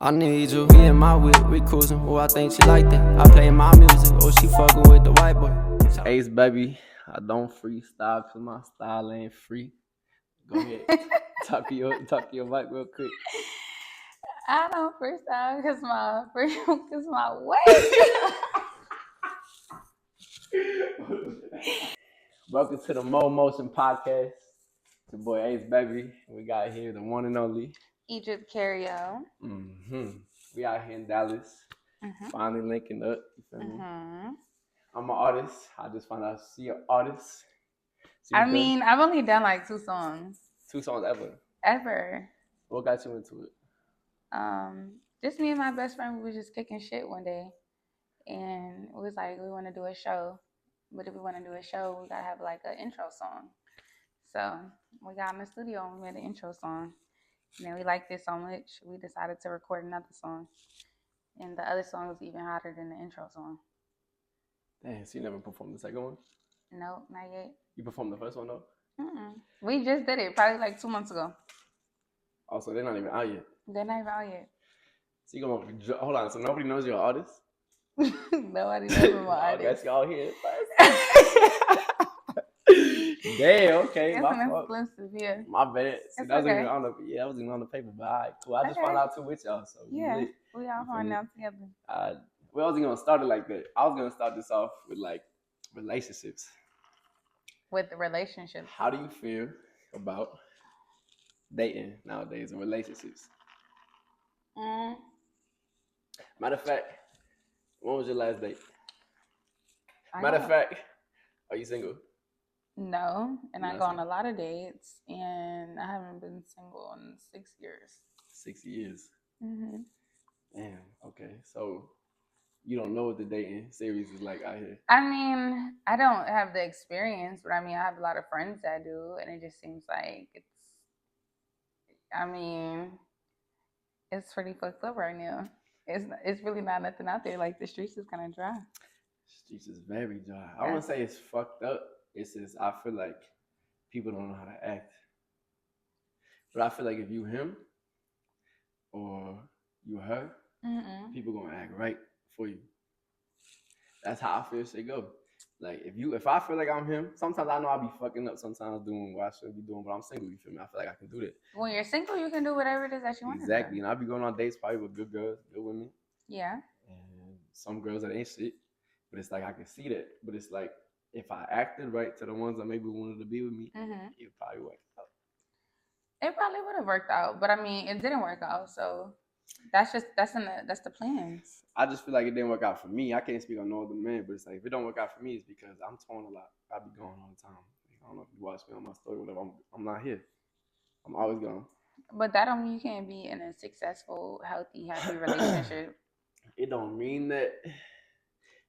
I need you, we in my whip, we cruising. Oh, I think she like that. I play my music, oh, she fucking with the white boy. Ace, baby, I don't freestyle because my style ain't free. Go ahead, talk to your mic real quick. I don't freestyle because my what? Welcome to the Mo Motion Podcast. It's your boy Ace, baby. We got here the one and only Egypt Cario. We out here in Dallas. Finally linking up. You feel me? I'm an artist. I just found out she an artist. I mean, I've only done like 2 songs. 2 songs ever? Ever. What got you into it? Just me and my best friend, we was just kicking shit one day. And it was like, we want to do a show. But if we want to do a show, we got to have like an intro song. So we got in the studio and we made an intro song. And then we liked it so much, we decided to record another song. And the other song was even hotter than the intro song. Damn, so you never performed the second one? Nope, not yet. You performed the first one though? We just did it probably like 2 months ago. Oh, so they're not even out yet? They're not even out yet. So you gonna hold on, so nobody knows you're an artist? Nobody knows I'm an artist. I guess y'all here first. Damn, okay. It's an exclusive, yeah. My bad. See, that was okay. even on the that wasn't on the paper, but all right, cool. I just found out too with y'all, so yeah, we all found out together. We wasn't gonna start it like that. I was gonna start this off with like relationships. With the relationships. How do you feel about dating nowadays and relationships? Matter of fact, when was your last date? Matter of fact, are you single? No, and I go on a lot of dates, and I haven't been single in 6 years. 6 years? Damn, okay. So you don't know what the dating series is like out here? I mean, I don't have the experience, but I mean, I have a lot of friends that do, and it just seems like it's pretty fucked up right now. It's really not nothing out there. Like, the streets is kind of dry. Streets is very dry. I wouldn't say it's fucked up. It's just I feel like people don't know how to act. But I feel like if you him or you her, people gonna act right for you. That's how I feel shit go. Like if I feel like I'm him, sometimes I know I'll be fucking up sometimes doing what I should be doing, but I'm single, you feel me? I feel like I can do that. When you're single, you can do whatever it is that you want to do. Exactly. And I'll be going on dates probably with good girls, good women. Yeah. And some girls that ain't shit. But it's like I can see that. But it's like if I acted right to the ones that maybe wanted to be with me, it probably worked out. It probably would have worked out, but I mean, it didn't work out. So that's the plans. I just feel like it didn't work out for me. I can't speak on no other man, but it's like if it don't work out for me, it's because I'm torn a lot. I be gone all the time. I don't know if you watch me on my story, whatever. I'm not here. I'm always gone. But that don't mean you can't be in a successful, healthy, happy relationship. It don't mean that,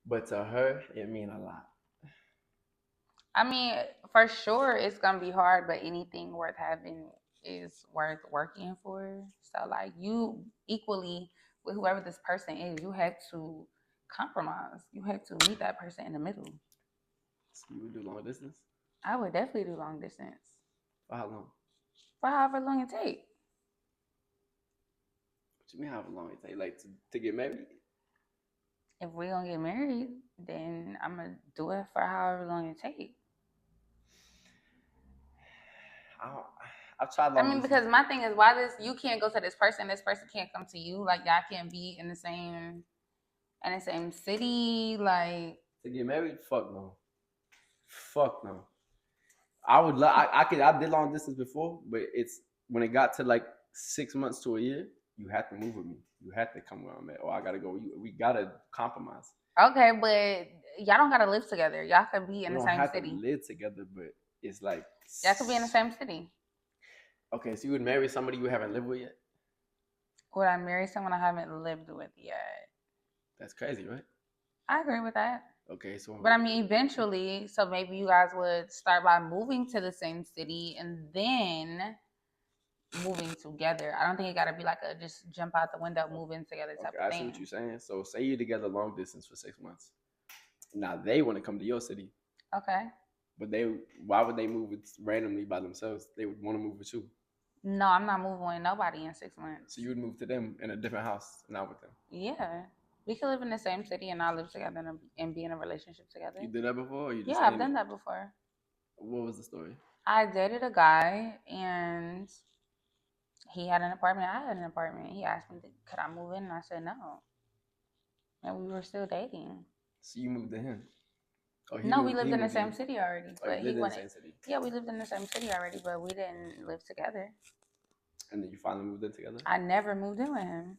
but to her, it mean a lot. I mean, for sure, it's gonna be hard, but anything worth having is worth working for. So, like, you equally with whoever this person is, you have to compromise. You have to meet that person in the middle. So you would do long distance? I would definitely do long distance. For how long? For however long it takes. What you mean however long it take? Like to get married? If we're gonna get married, then I'm gonna do it for however long it takes. I've tried. I mean, because my thing is, why you can't go to this person can't come to you. Like, y'all can't be in the same city. Like, to get married, fuck no. I would love. I did long distance before, but it's when it got to like 6 months to a year, you have to move with me. You have to come where I'm at, or I gotta go. We gotta compromise. Okay, but y'all don't gotta live together. Y'all could be in the same city. We don't have to live together, but it's like y'all could be in the same city. Okay, so you would marry somebody you haven't lived with yet? Would I marry someone I haven't lived with yet? That's crazy, right? I agree with that. Okay, so... But I mean, eventually, so maybe you guys would start by moving to the same city and then moving together. I don't think it got to be like a just jump out the window, move in together type of thing. I see what you're saying. So say you're together long distance for 6 months. Now they want to come to your city. Okay. But why would they move randomly by themselves? They would want to move with you. No, I'm not moving with nobody in 6 months. So you would move to them in a different house, not with them. Yeah. We could live in the same city and not live together and be in a relationship together. You did that before, or you just Yeah, I've done that before. What was the story? I dated a guy and he had an apartment. I had an apartment. He asked me, could I move in? And I said no. And we were still dating. So you moved to him? Oh, no, we lived in the same city already. But he lived in the same city? Yeah, we lived in the same city already, but we didn't live together. And then you finally moved in together? I never moved in with him.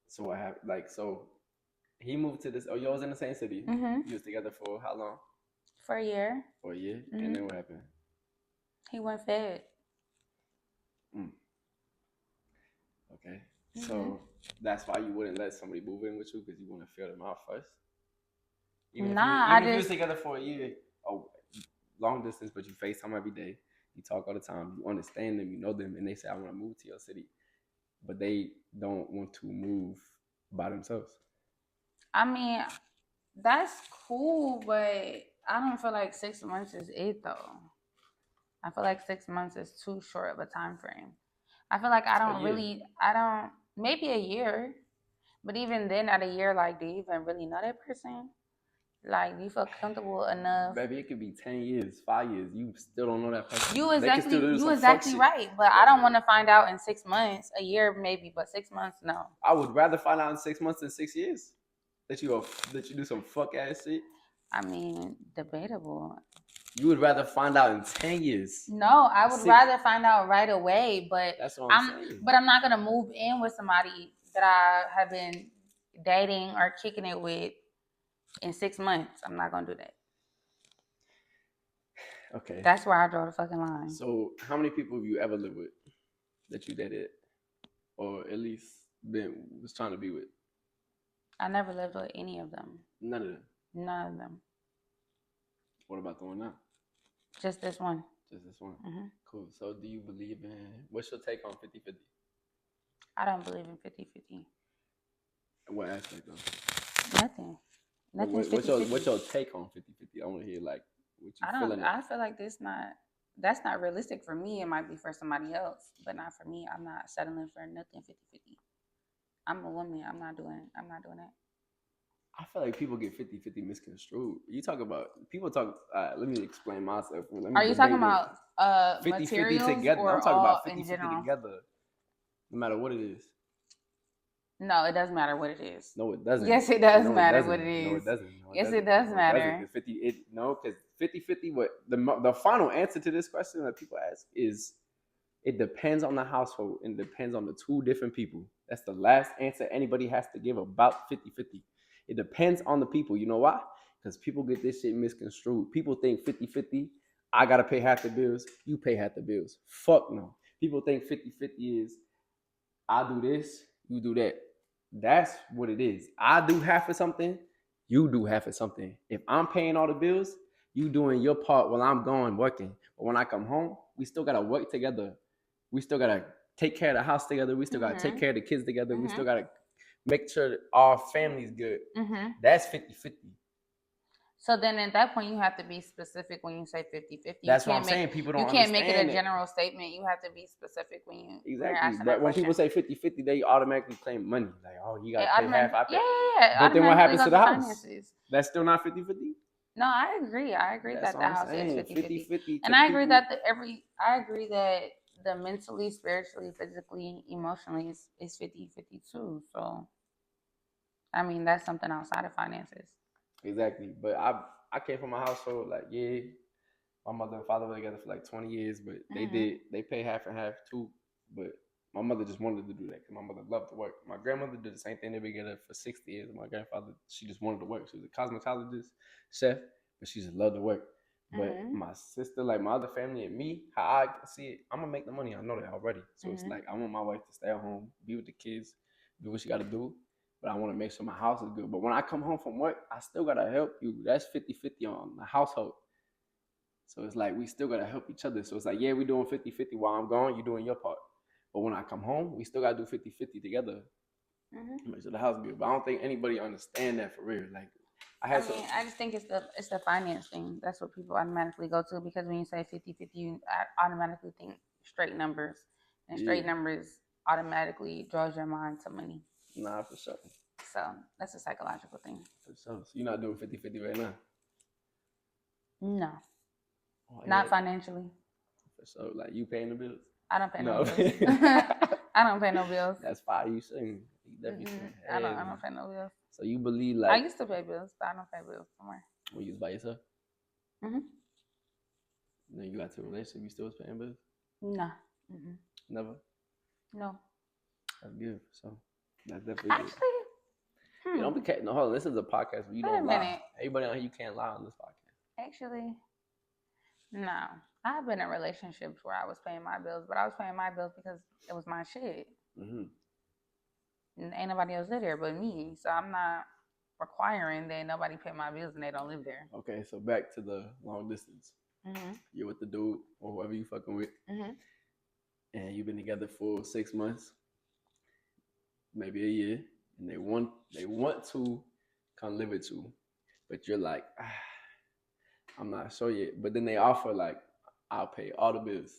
So what happened? Like, so he moved to this. Oh, y'all was in the same city. Mm-hmm. You was together for how long? For a year. For a year, mm-hmm. And then what happened? He went fed. Okay, so that's why you wouldn't let somebody move in with you, because you want to feel them out first. Even if you was together for a year, long distance, but you FaceTime every day, you talk all the time, you understand them, you know them, and they say, I want to move to your city, but they don't want to move by themselves. I mean, that's cool, but I don't feel like 6 months is it though. I feel like 6 months is too short of a time frame. I feel like maybe a year, but even then at a year, like, do you even really know that person? Like, do you feel comfortable enough? Baby, it could be 10 years, 5 years. You still don't know that person. You exactly right. But I don't want to find out in 6 months. A year maybe, but 6 months, no. I would rather find out in 6 months than 6 years that you do some fuck ass shit. I mean, debatable. You would rather find out in 10 years. No, I would rather find out right away. But that's what I'm saying. But I'm not gonna move in with somebody that I have been dating or kicking it with in 6 months. I'm not gonna do that. Okay. That's where I draw the fucking line. So, how many people have you ever lived with that you dated, or at least was trying to be with? I never lived with any of them. None of them? None of them. What about the one now? Just this one. Just this one? Mm-hmm. Cool. So do you believe in, what's your take on 50-50? I don't believe in 50-50. What aspect though? Nothing. Nothing's 50-50. What's your take on 50-50? I want to hear like what you feeling. I feel like that's not realistic for me. It might be for somebody else, but not for me. I'm not settling for nothing 50-50. I'm a woman. I'm not doing that. I feel like people get 50-50 misconstrued. People talk, let me explain myself. Are you talking about 50-50 together? I'm talking about 50-50 together. No matter what it is. No, it doesn't matter what it is. No, it doesn't. Yes, it does matter what it is. No, it doesn't. Yes, it does matter. Because 50-50, what the final answer to this question that people ask is, it depends on the household and depends on the two different people. That's the last answer anybody has to give about 50-50. It depends on the people. You know why? Because people get this shit misconstrued. People think 50-50, I got to pay half the bills, you pay half the bills. Fuck no. People think 50-50 is, I do this, you do that. That's what it is. I do half of something, you do half of something. If I'm paying all the bills, you doing your part while I'm going working. But when I come home, we still got to work together. We still got to take care of the house together. We still got to take care of the kids together. We still got to make sure our family's good. That's 50-50. So then at that point, you have to be specific when you say 50-50. That's what I'm saying. People don't understand. You can't make it a general statement. You have to be specific when you Exactly. But when people say 50-50, they automatically claim money. Like, oh, you got to pay half, I pay. Yeah. But then what happens to the house? That's still not 50-50? No, I agree. I agree that the house is 50-50. And I agree that I agree that the mentally, spiritually, physically, emotionally is 50-50 too. So, I mean, that's something outside of finances. Exactly. But I came from a household, like, yeah, my mother and father were together for like 20 years, but they pay half and half too. But my mother just wanted to do that because my mother loved to work. My grandmother did the same thing. They been together for 60 years. My grandfather, she just wanted to work. She was a cosmetologist, chef, but she just loved to work. But my sister, like my other family and me, how I see it, I'm going to make the money. I know that already. So it's like, I want my wife to stay at home, be with the kids, do what she got to do. But I want to make sure my house is good. But when I come home from work, I still got to help you. That's 50-50 on the household. So it's like, we still got to help each other. So it's like, yeah, we're doing 50-50 while I'm gone. You're doing your part. But when I come home, we still got to do 50-50 together. Make sure the house is good. But I don't think anybody understand that for real. Like, I just think it's the finance thing. That's what people automatically go to, because when you say 50-50, you automatically think straight numbers, and straight numbers automatically draws your mind to money. Nah, for sure. So that's a psychological thing. For sure. So you're not doing 50-50 right now? No. Not financially. For sure. Like, you paying the bills? I don't pay no bills. I don't pay no bills. That's fine. You shouldn't. You definitely shouldn't. I don't pay no bills. So you believe like... I used to pay bills, but I don't pay bills somewhere. When you was by yourself? Mm-hmm. Then you got to a relationship, you still was paying bills? No. Mm-mm. Never? No. That's good. So that's definitely good. Actually, You don't be no, hold on. This is a podcast where you don't lie. Everybody on here, you can't lie on this podcast. Actually, no. I've been in relationships where I was paying my bills, but I was paying my bills because it was my shit. Mm-hmm. And ain't nobody else live there but me, so I'm not requiring that nobody pay my bills and they don't live there. Okay, so back to the long distance. Mm-hmm. You're with the dude or whoever you fucking with, and you've been together for 6 months, maybe a year, and they want to come live with you, but you're like, I'm not sure yet. But then they offer like, I'll pay all the bills.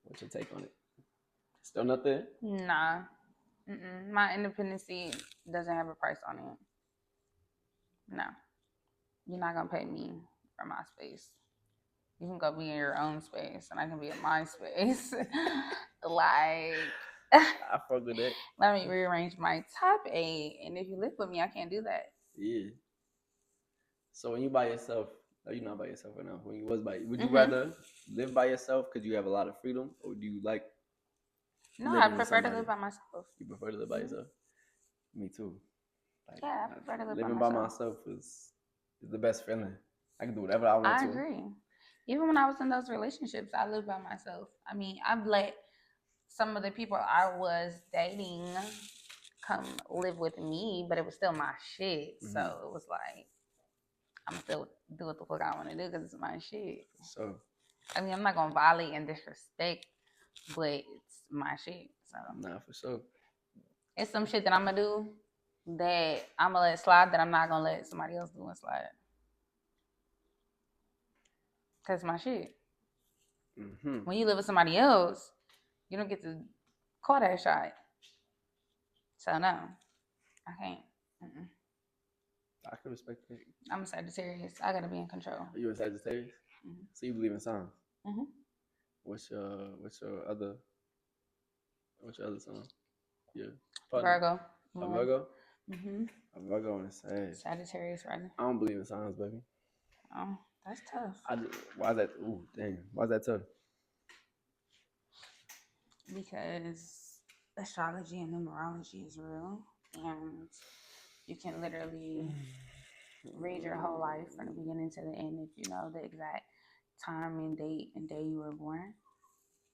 What's your take on it? Still not there? Nah. Mm-mm. My independency doesn't have a price on it. No. You're not going to pay me for my space. You can go be in your own space, and I can be in my space. Like... I fuck with that. Let me rearrange my top 8, and if you live with me, I can't do that. Yeah. So when you by yourself... you're not by yourself right now. When you was would you rather live by yourself because you have a lot of freedom, or do you like? No, I prefer to live by myself. You prefer to live by yourself? Me too. Like, yeah, I prefer to live living by myself is the best feeling. I can do whatever I want to. I agree. Even when I was in those relationships, I lived by myself. I mean, I've let some of the people I was dating come live with me, but it was still my shit. So it was like, I'm still do what the fuck I want to do because it's my shit. So, I mean, I'm not gonna violate and disrespect, but it's my shit. So, nah, for sure. It's some shit that I'm gonna do that I'm gonna let slide that I'm not gonna let somebody else do and slide. Cause it's my shit. Mm-hmm. When you live with somebody else, you don't get to call that shot. So no, I can't. Mm-mm. I can respect that. I'm a Sagittarius. I gotta be in control. Are you a Sagittarius? Mm-hmm. So you believe in signs? Mm-hmm. What's your other sign? Yeah. Virgo. A Virgo? Mm-hmm. A Virgo and a Sag. Sagittarius, right? I don't believe in signs, baby. Oh, that's tough. Why is that? Ooh, dang. Why is that tough? Because astrology and numerology is real, and you can literally read your whole life from the beginning to the end if you know the exact time and date and day you were born.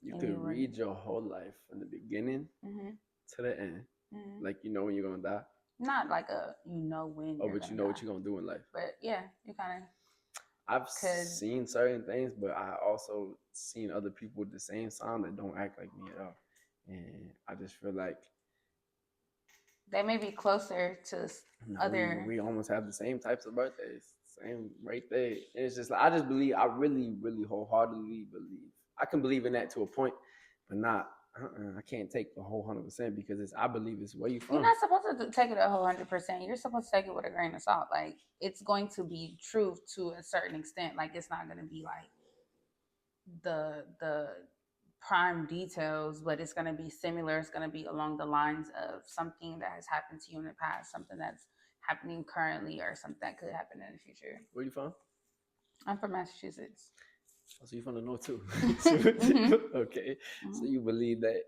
You could read your whole life from the beginning to the end. Mm-hmm. Like, you know when you're going to die? Not like you know when. Oh, but you know what you're going to do in life. But yeah, you kind of. I've seen certain things, but I also seen other people with the same sign that don't act like me at all. And I just feel like they may be closer to other. We almost have the same types of birthdays. Same right there. And it's just like, I really, really wholeheartedly believe. I can believe in that to a point, but not. I can't take the whole 100% because I believe it's where you from. You're not supposed to take it a whole 100%. You're supposed to take it with a grain of salt. Like, it's going to be true to a certain extent. Like, it's not going to be like the prime details, but it's going to be similar. It's going to be along the lines of something that has happened to you in the past, something that's happening currently, or something that could happen in the future. Where are you from? I'm from Massachusetts. Oh, so you're from the north too? Mm-hmm. Okay. Mm-hmm. So you believe that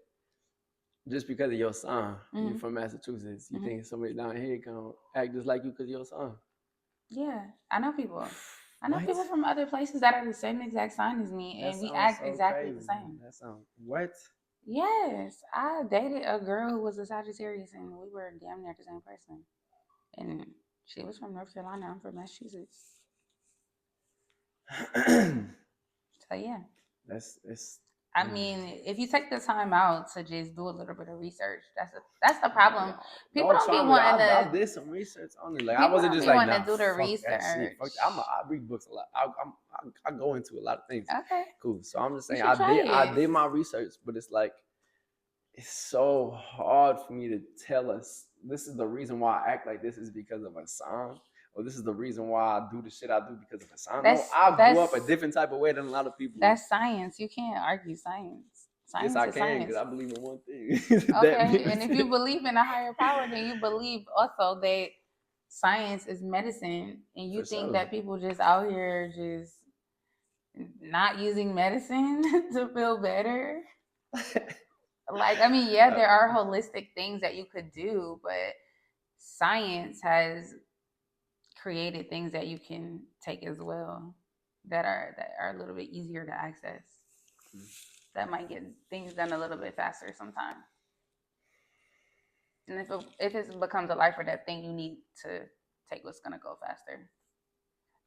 just because of your son, you're from Massachusetts, you think somebody down here can act just like you because of your son? Yeah, I know people. I know people from other places that are the same exact sign as me, and we act exactly the same. That sounds what? Yes, I dated a girl who was a Sagittarius, and we were damn near the same person. And she was from North Carolina. I'm from Massachusetts. So yeah, it's I mean, if you take the time out to just do a little bit of research, that's the problem. People don't be wanting I to. did some research on it. Like I People wasn't don't just be like, wanting nah, to do the fuck that shit. research. Fuck that. I read books a lot. I go into a lot of things. Okay. Cool. So I'm just You saying should try I it. did my research, but it's like it's so hard for me to tell us this is the reason why I act like this is because of a song. Or this is the reason why I do the shit I do because of a song. No, I grew up a different type of way than a lot of people. That's science. You can't argue science. Yes, I can because I believe in one thing. Okay, and if you believe in a higher power, then you believe also that science is medicine, and you think that people just out here just not using medicine to feel better. Like, I mean, yeah, there are holistic things that you could do, but science has created things that you can take as well that are a little bit easier to access. That might get things done a little bit faster sometimes. And if it becomes a life or death thing, you need to take what's gonna go faster.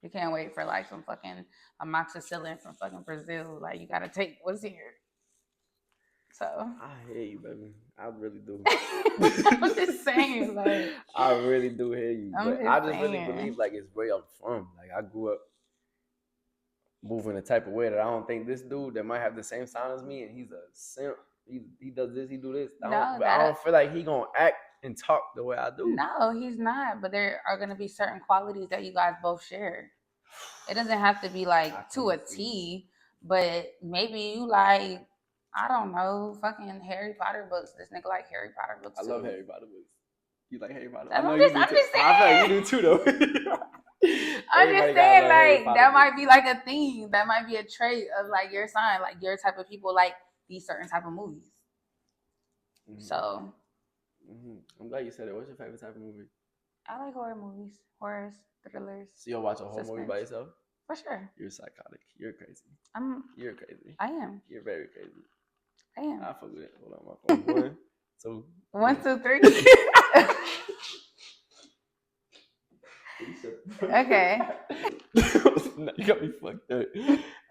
You can't wait for like some fucking amoxicillin from fucking Brazil. Like you gotta take what's here. So I hear you, baby. I really do. I'm just saying, like I really do hear you, but I just really believe like it's where I'm from. Like I grew up moving a type of way that I don't think this dude that might have the same sound as me, and he's a simp. He does this, he do this. I don't feel like he gonna act and talk the way I do. No, he's not. But there are gonna be certain qualities that you guys both share. It doesn't have to be like to a T, but maybe you like, I don't know, fucking Harry Potter books. This nigga like Harry Potter books too. I love Harry Potter books. You like Harry Potter? I'm just saying. I feel like you do too, though. I'm just saying, like, that might be like a thing. That might be a trait of like your sign, like your type of people like these certain type of movies. Mm-hmm. So, I'm glad you said it. What's your favorite type of movie? I like horror movies, horrors, thrillers. So you'll watch a horror movie by yourself? For sure. You're psychotic. You're crazy. You're crazy. I am. You're very crazy. I am. I fuck with it. Hold on, my phone. 1, 2, 3. Okay. You got me fucked up.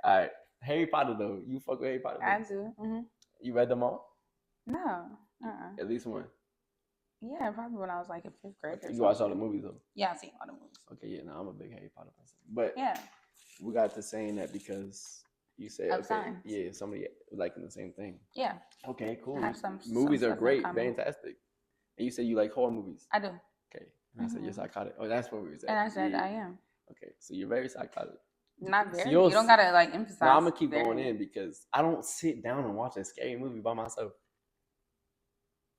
All right. Harry Potter, though. You fuck with Harry Potter? I do. Mm-hmm. You read them all? No. At least one? Yeah, probably when I was like in 5th grade. You watched all the movies, though? Yeah, I've seen all the movies. Okay, yeah, no, I'm a big Harry Potter person. But yeah, we got to saying that because you said, okay, yeah, somebody liking the same thing. Yeah. Okay, cool. Movies are great, fantastic. And you said you like horror movies? I do. Okay. And I said you're psychotic. Oh, that's what we said. And I said I am. Okay, so you're very psychotic. Not very. So you don't gotta like emphasize. No, I'm gonna keep going in because I don't sit down and watch a scary movie by myself.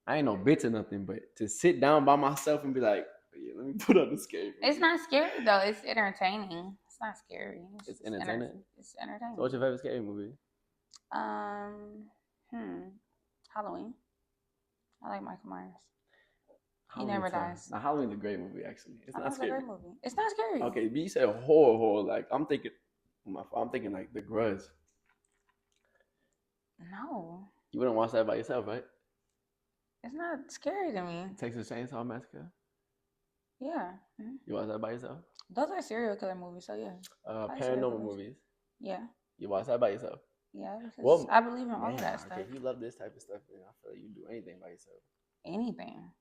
I ain't no bitch or nothing, but to sit down by myself and be like, oh, yeah, let me put on the scary movie. It's not scary though. It's entertaining. It's not scary. It's entertaining. It's entertaining. So what's your favorite scary movie? Halloween. I like Michael Myers. He never dies. Now, Halloween's a great movie, actually. It's not scary. A great movie. It's not scary. Okay, but you said horror. Like I'm thinking like The Grudge. No. You wouldn't watch that by yourself, right? It's not scary to me. Texas Chainsaw Massacre. Yeah. Mm-hmm. You watch that by yourself? Those are serial killer movies, so yeah. Paranormal movies. Yeah. You watch that by yourself? Yeah, because I believe in all of that stuff. If you love this type of stuff, then I feel like you do anything by yourself. Anything.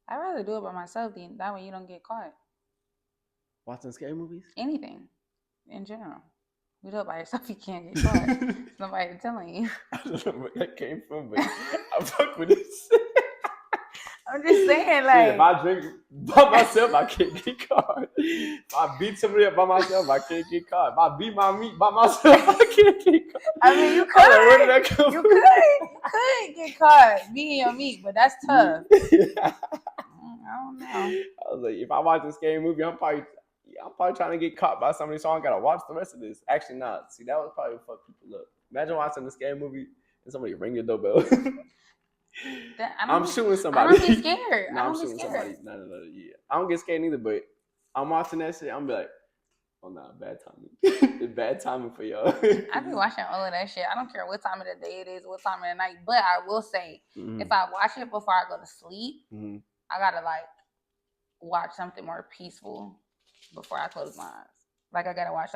I'd rather do it by myself than that way you don't get caught. Watching scary movies? Anything. In general. You do it by yourself, you can't get caught. There's nobody telling you. I don't know where that came from, but I fuck with this. I'm just saying, like, if I drink by myself, I can't get caught. If I beat somebody up by myself, I can't get caught. If I beat my meat by myself, I can't get caught. I mean, you could. Where did that come from? You could get caught beating your meat, but that's tough. I don't know. I was like, if I watch a scary movie, I'm probably trying to get caught by somebody, so I gotta watch the rest of this. Actually, not. See, that would probably fuck people up. Imagine watching a scary movie and somebody ring your doorbell. I'm shooting somebody. I don't get scared. No, I'm shooting somebody. No, yeah. I don't get scared either, but I'm watching that shit. I'm be like, oh no, bad timing. It's bad timing for y'all. I be watching all of that shit. I don't care what time of the day it is, what time of the night. But I will say, if I watch it before I go to sleep, I gotta like watch something more peaceful before I close my eyes. Like I gotta watch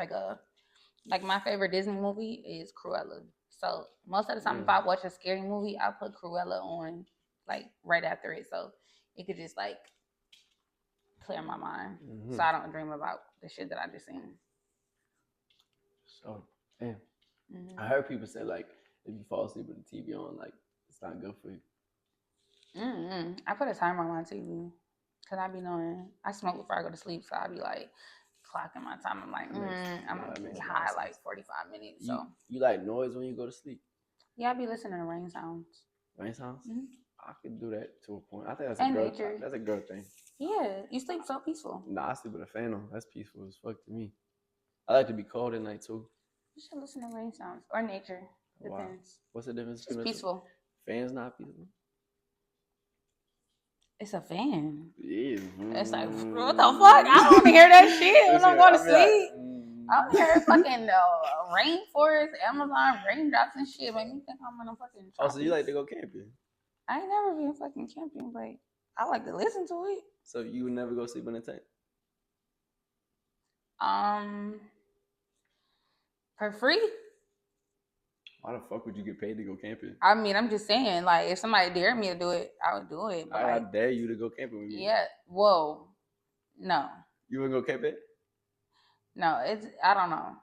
like my favorite Disney movie is Cruella. So most of the time, if I watch a scary movie, I put Cruella on like right after it, so it could just like clear my mind, so I don't dream about the shit that I just seen. So, damn. I heard people say like if you fall asleep with the TV on, like it's not good for you. I put a timer on my TV because I be knowing I smoke before I go to sleep, so I be like clocking my time. I'm like, I'm gonna be high like 45 minutes. So you like noise when you go to sleep? Yeah, I be listening to rain sounds. Rain sounds? I could do that to a point. I think that's a girl thing. Yeah, you sleep so peaceful. Nah, I sleep with a fan on. That's peaceful as fuck to me. I like to be cold at night too. You should listen to rain sounds or nature. Depends. Wow. What's the difference? It's peaceful. Fan's not peaceful. It's a fan. Yeah. It's like, what the fuck? I don't want to hear that shit when I'm going to sleep. I don't hear fucking rainforest, Amazon raindrops and shit. Make me think I'm in a fucking. Oh, so you like to go camping? I ain't never been fucking camping, but I like to listen to it. So you would never go sleep in a tent? For free? Why the fuck would you get paid to go camping? I mean, I'm just saying, like, if somebody dared me to do it, I would do it. But I dare you to go camping with me. Yeah. Whoa. No. You wouldn't go camping? No, I don't know.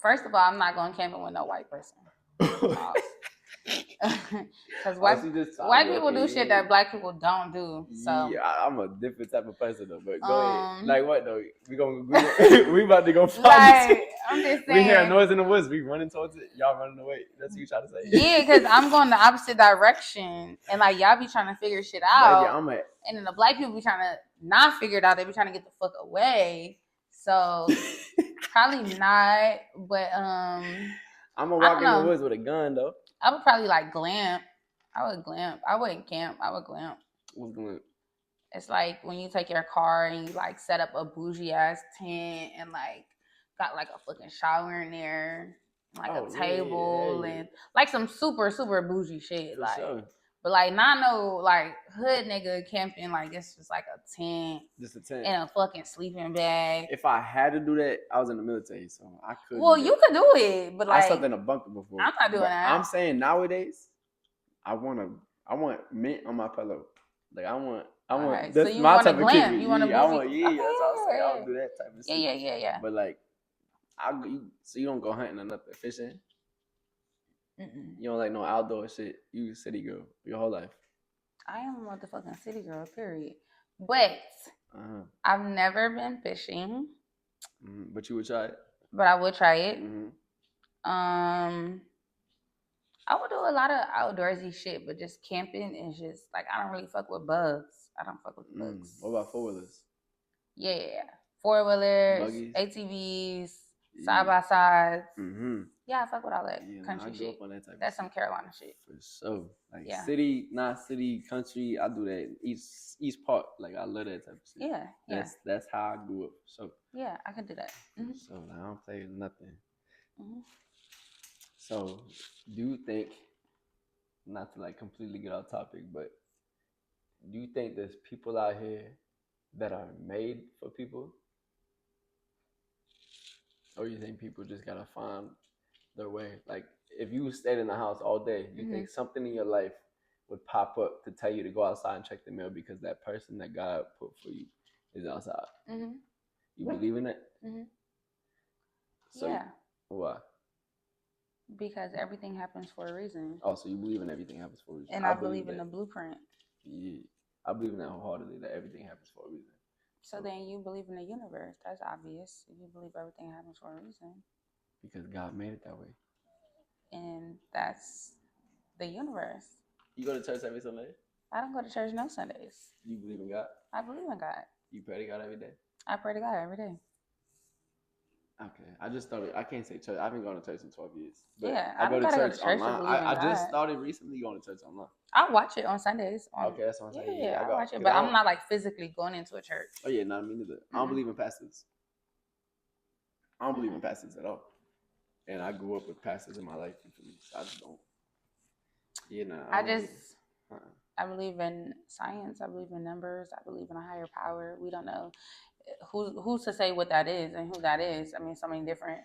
First of all, I'm not going camping with no white person. Because white people do shit that black people don't do. So yeah, I'm a different type of person though. But go ahead. Like what though? We about to go find like, I'm just saying. We hear a noise in the woods. We running towards it. Y'all running away. That's what you trying to say. Yeah, because I'm going the opposite direction, and like y'all be trying to figure shit out. Baby, and then the black people be trying to not figure it out. They be trying to get the fuck away. So probably not. But I'm gonna walk in the woods with a gun though. I would probably like glamp. I would glamp. I wouldn't camp. I would glamp. What's glamp? It's like when you take your car and you like set up a bougie ass tent and like got like a fucking shower in there, like a table and like some super super bougie shit. For like, sure. But like not no like hood nigga camping. Like it's just like a tent, just a tent and a fucking sleeping bag. If I had to do that, I was in the military, so I could. Well, you could do it, but like I slept in a bunker before. I'm not doing that. I'm saying nowadays, I want mint on my pillow. Like I want. Right. That's so you my want type a of glam? kid. You want a movie? Okay, that's what I'm saying. I'll do that type of shit. Yeah. But like, so you don't go hunting or nothing, fishing. You don't like no outdoor shit. You city girl your whole life. I am a motherfucking city girl, period. But I've never been fishing. But you would try it. But I would try it. I would do a lot of outdoorsy shit, but just camping is just like I don't really fuck with bugs. I don't fuck with bugs. What about 4-wheelers? Yeah, 4-wheelers, ATVs, side by sides. Yeah, I fuck with all that country shit. That's some Carolina shit. For sure. Like city, not city, country. I do that. East Park. Like I love that type of shit. Yeah. That's how I grew up. So yeah, I can do that. So I don't play nothing. So do you think, not to like completely get off topic, but do you think there's people out here that are made for people? Or you think people just gotta find their way? Like if you stayed in the house all day, you think something in your life would pop up to tell you to go outside and check the mail because that person that God put for you is outside. You believe in it? So yeah. Why? Because everything happens for a reason. Oh, so you believe in everything happens for a reason. And I believe in the blueprint. Yeah. I believe in that wholeheartedly, that everything happens for a reason. So then you believe in the universe. That's obvious. You believe everything happens for a reason. Because God made it that way. And that's the universe. You go to church every Sunday? I don't go to church no Sundays. You believe in God? I believe in God. You pray to God every day? I pray to God every day. Okay. I just started. I can't say church. I haven't gone to church in 12 years. But yeah, I go to church online. I just started recently going to church online. I watch it on Sundays. Okay, that's what I'm saying. Yeah, I watch it. But I'm not like physically going into a church. Oh, yeah, not me neither. I don't believe in pastors. I don't believe in pastors at all. And I grew up with pastors in my life. So I just don't. Yeah, nah. I believe in science. I believe in numbers. I believe in a higher power. We don't know who's to say what that is and who that is. I mean, so many different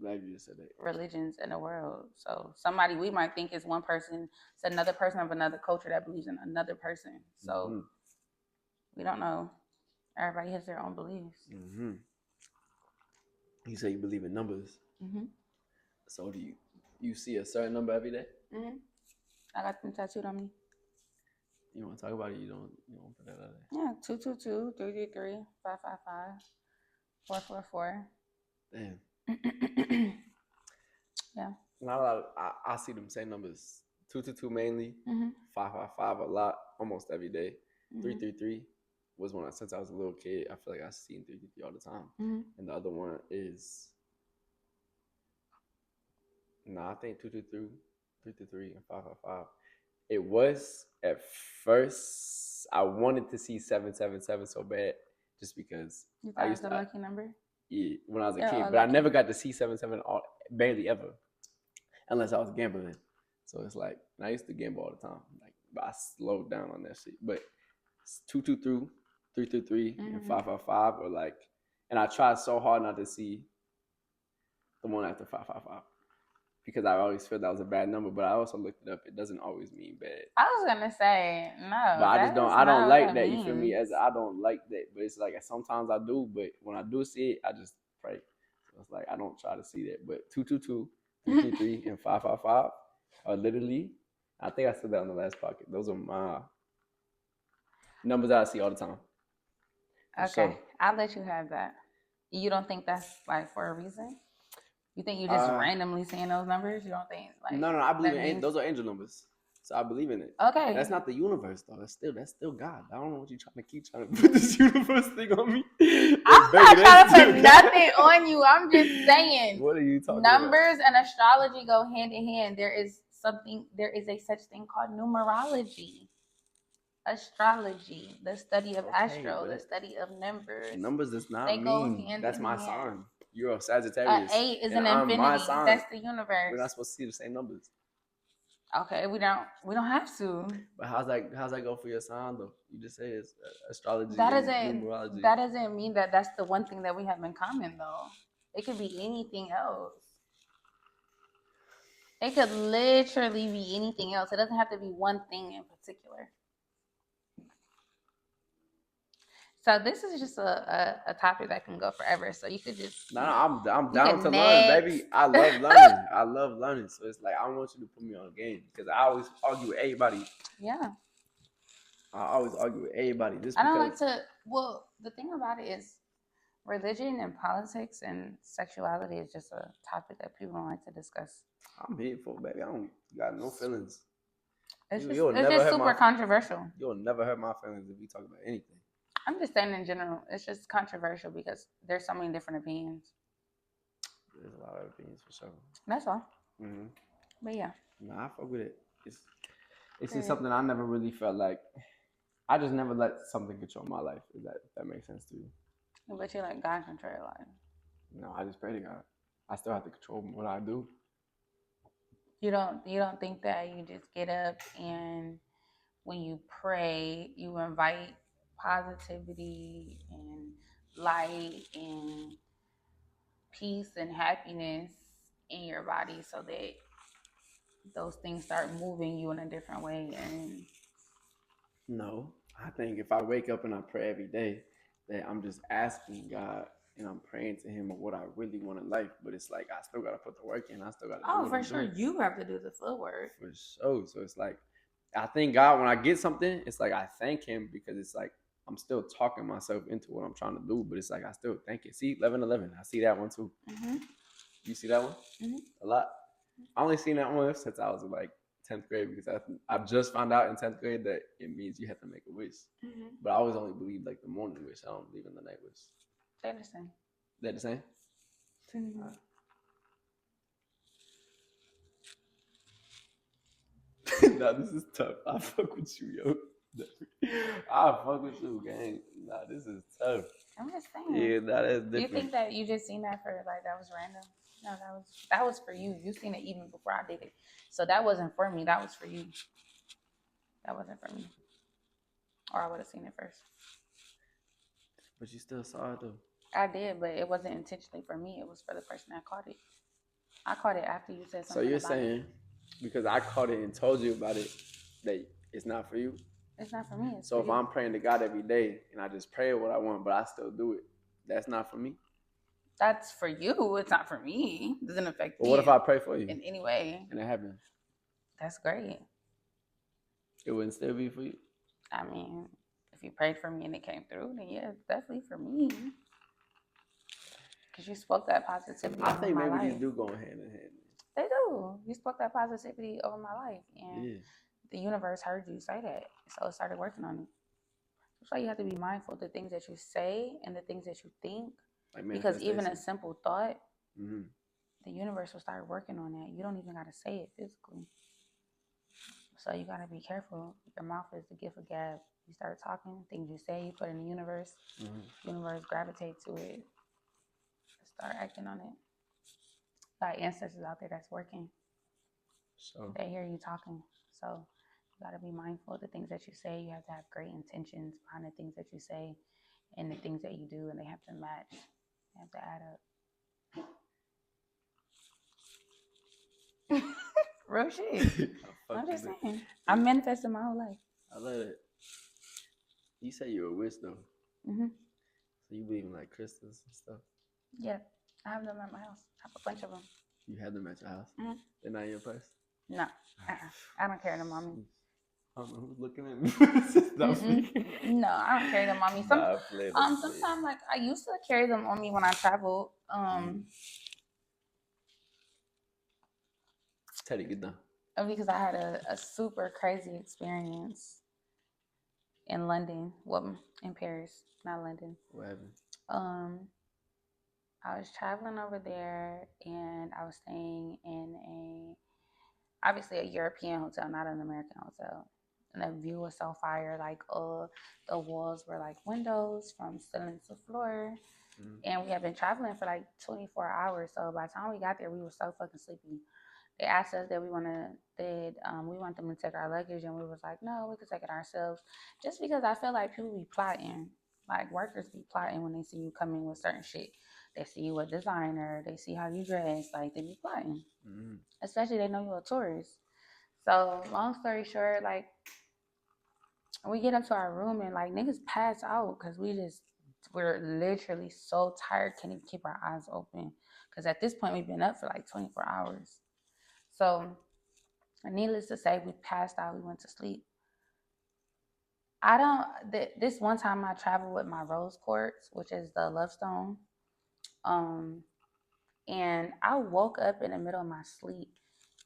Glad you just said that. religions in the world. So somebody we might think is one person, it's another person of another culture that believes in another person. So we don't know. Everybody has their own beliefs. You say you believe in numbers. So do you see a certain number every day? I got them tattooed on me. You want to talk about it? You don't put that out there. Yeah, 222, 333, 555, 444. Damn. Yeah. Not a lot. I see them same numbers. 222 mainly. 555 a lot, almost every day. 333 was one since I was a little kid. I feel like I seen 333 all the time. And the other one is I think 223, 333, and 555. It was at first. I wanted to see 777 so bad, just because you thought it was a lucky number. Yeah, when I was a kid, but I never got to see 77 barely ever, unless I was gambling. So it's like, and I used to gamble all the time. Like, but I slowed down on that shit. But 222, 333, and 555 are like, and I tried so hard not to see the one after 555. Because I always feel that was a bad number, but I also looked it up. It doesn't always mean bad. I was gonna say no, but I just don't. I don't like that. You feel me? I don't like that. But it's like sometimes I do. But when I do see it, I just pray. So it's like I don't try to see that. But 222, 333, and 555 are literally. I think I said that on the last pocket. Those are my numbers that I see all the time. Okay, I'll let you have that. You don't think that's like for a reason? You think you're just randomly saying those numbers? You don't think like no, I believe in those are angel numbers. So I believe in it. Okay. That's not the universe though. That's still God. I don't know what you're trying to put this universe thing on me. I'm not trying to put nothing on you. I'm just saying. What are you talking about? Numbers and astrology go hand in hand. There is a such thing called numerology. Astrology, the study of astro, the study of numbers. Numbers does not mean that's my sign. You're a Sagittarius. 8 is an infinity. That's the universe. We're not supposed to see the same numbers. Okay, we don't have to. But how's that go for your sign though? You just say it's astrology. Numerology. That doesn't mean that that's the one thing that we have in common though. It could be anything else. It could literally be anything else. It doesn't have to be one thing in particular. So this is just a topic that can go forever. So you could just I'm down to learn, baby. I love learning. I love learning. So it's like I don't want you to put me on a game because I always argue with everybody. Yeah. I always argue with everybody. I don't like to. Well, the thing about it is, religion and politics and sexuality is just a topic that people don't like to discuss. I'm here for, baby. I don't got no feelings. It's just super controversial. You'll never hurt my feelings if we talk about anything. I'm just saying in general, it's just controversial because there's so many different opinions. There's a lot of opinions for sure. That's all. But yeah. Nah, I fuck with it. It's just something I never really felt like. I just never let something control my life. If that makes sense to you. But you let God control your life. No, I just pray to God. I still have to control what I do. You don't think that you just get up and when you pray, you invite positivity and light and peace and happiness in your body so that those things start moving you in a different way. And no, I think if I wake up and I pray every day, that I'm just asking God and I'm praying to Him of what I really want in life. But it's like I still gotta put the work in. I still gotta do for sure. You have to do the footwork. For sure. So it's like I thank God when I get something. It's like I thank Him because it's like I'm still talking myself into what I'm trying to do. But it's like I still thank it. See, 11:11. I see that one too. You see that one? A lot. I only seen that one since I was like 10th grade because I just found out in 10th grade that it means you have to make a wish. But I always only believe like the morning wish. I don't believe in the night wish. They're the same. They're the same? Nah, this is tough. I fuck with you, yo. I fuck with you, gang. Nah, this is tough. I'm just saying. Yeah, that is different. You think that you just seen that for like that was random? No, that was for you. You seen it even before I did it. So that wasn't for me. That was for you. That wasn't for me. Or I would have seen it first. But you still saw it though. I did, but it wasn't intentionally for me. It was for the person that caught it. I caught it after you said So something you're about it. saying because I caught it and told you about it that it's not for you? It's not for me. It's So for if you. I'm praying to God every day and I just pray what I want, but I still do it, that's not for me? That's for you. It's not for me. It doesn't affect But me what if I pray for you in any way. and it happens? That's great. It wouldn't still be for you? I mean, if you prayed for me and it came through, then yeah, it's definitely for me. Because you spoke that positivity I over think my maybe life. these do go hand in hand. They do. You spoke that positivity over my life. And Yeah. the universe heard you say that. So it started working on it. That's why you have to be mindful of the things that you say and the things that you think. Like Because even a manifestation. simple thought, Mhm. the universe will start working on that. You don't even got to say it physically. So you got to be careful. Your mouth is the gift of gab. You start talking, things you say, you put in the universe. Universe gravitate to it. Start acting on it. Got ancestors out there that's working. So They hear you talking. So you got to be mindful of the things that you say. You have to have great intentions behind the things that you say and the things that you do, and they have to match. They have to add up. Real shit. I'm just saying. I'm manifesting my whole life. I love it. You say you're a witch though. Mm-hmm. So you believe in like crystals and stuff? Yeah. I have them at my house. I have a bunch of them. You have them at your house? Mm-hmm. They're not in your purse? No. I don't carry them on me. I don't know who's looking at me. No, I don't carry them on me. Sometimes like I used to carry them on me when I traveled. Teddy, get down. Because I had a super crazy experience in London. Well, in Paris, not London. What happened? I was traveling over there and I was staying in obviously a European hotel, not an American hotel. And the view was so fire. Like, the walls were like windows from ceiling to floor. And we had been traveling for like 24 hours. So by the time we got there, we were so fucking sleepy. They asked us that we want them to take our luggage, and we was like, no, we could take it ourselves. Just because I feel like people be plotting, like workers be plotting when they see you come in with certain shit. They see you a designer, they see how you dress, like they be plotting. Especially they know you're a tourist. So long story short, like we get up to our room and like niggas pass out because we're literally so tired, can't even keep our eyes open. Because at this point we've been up for like 24 hours. So needless to say, we passed out, we went to sleep. This one time I traveled with my rose quartz, which is the love stone. And I woke up in the middle of my sleep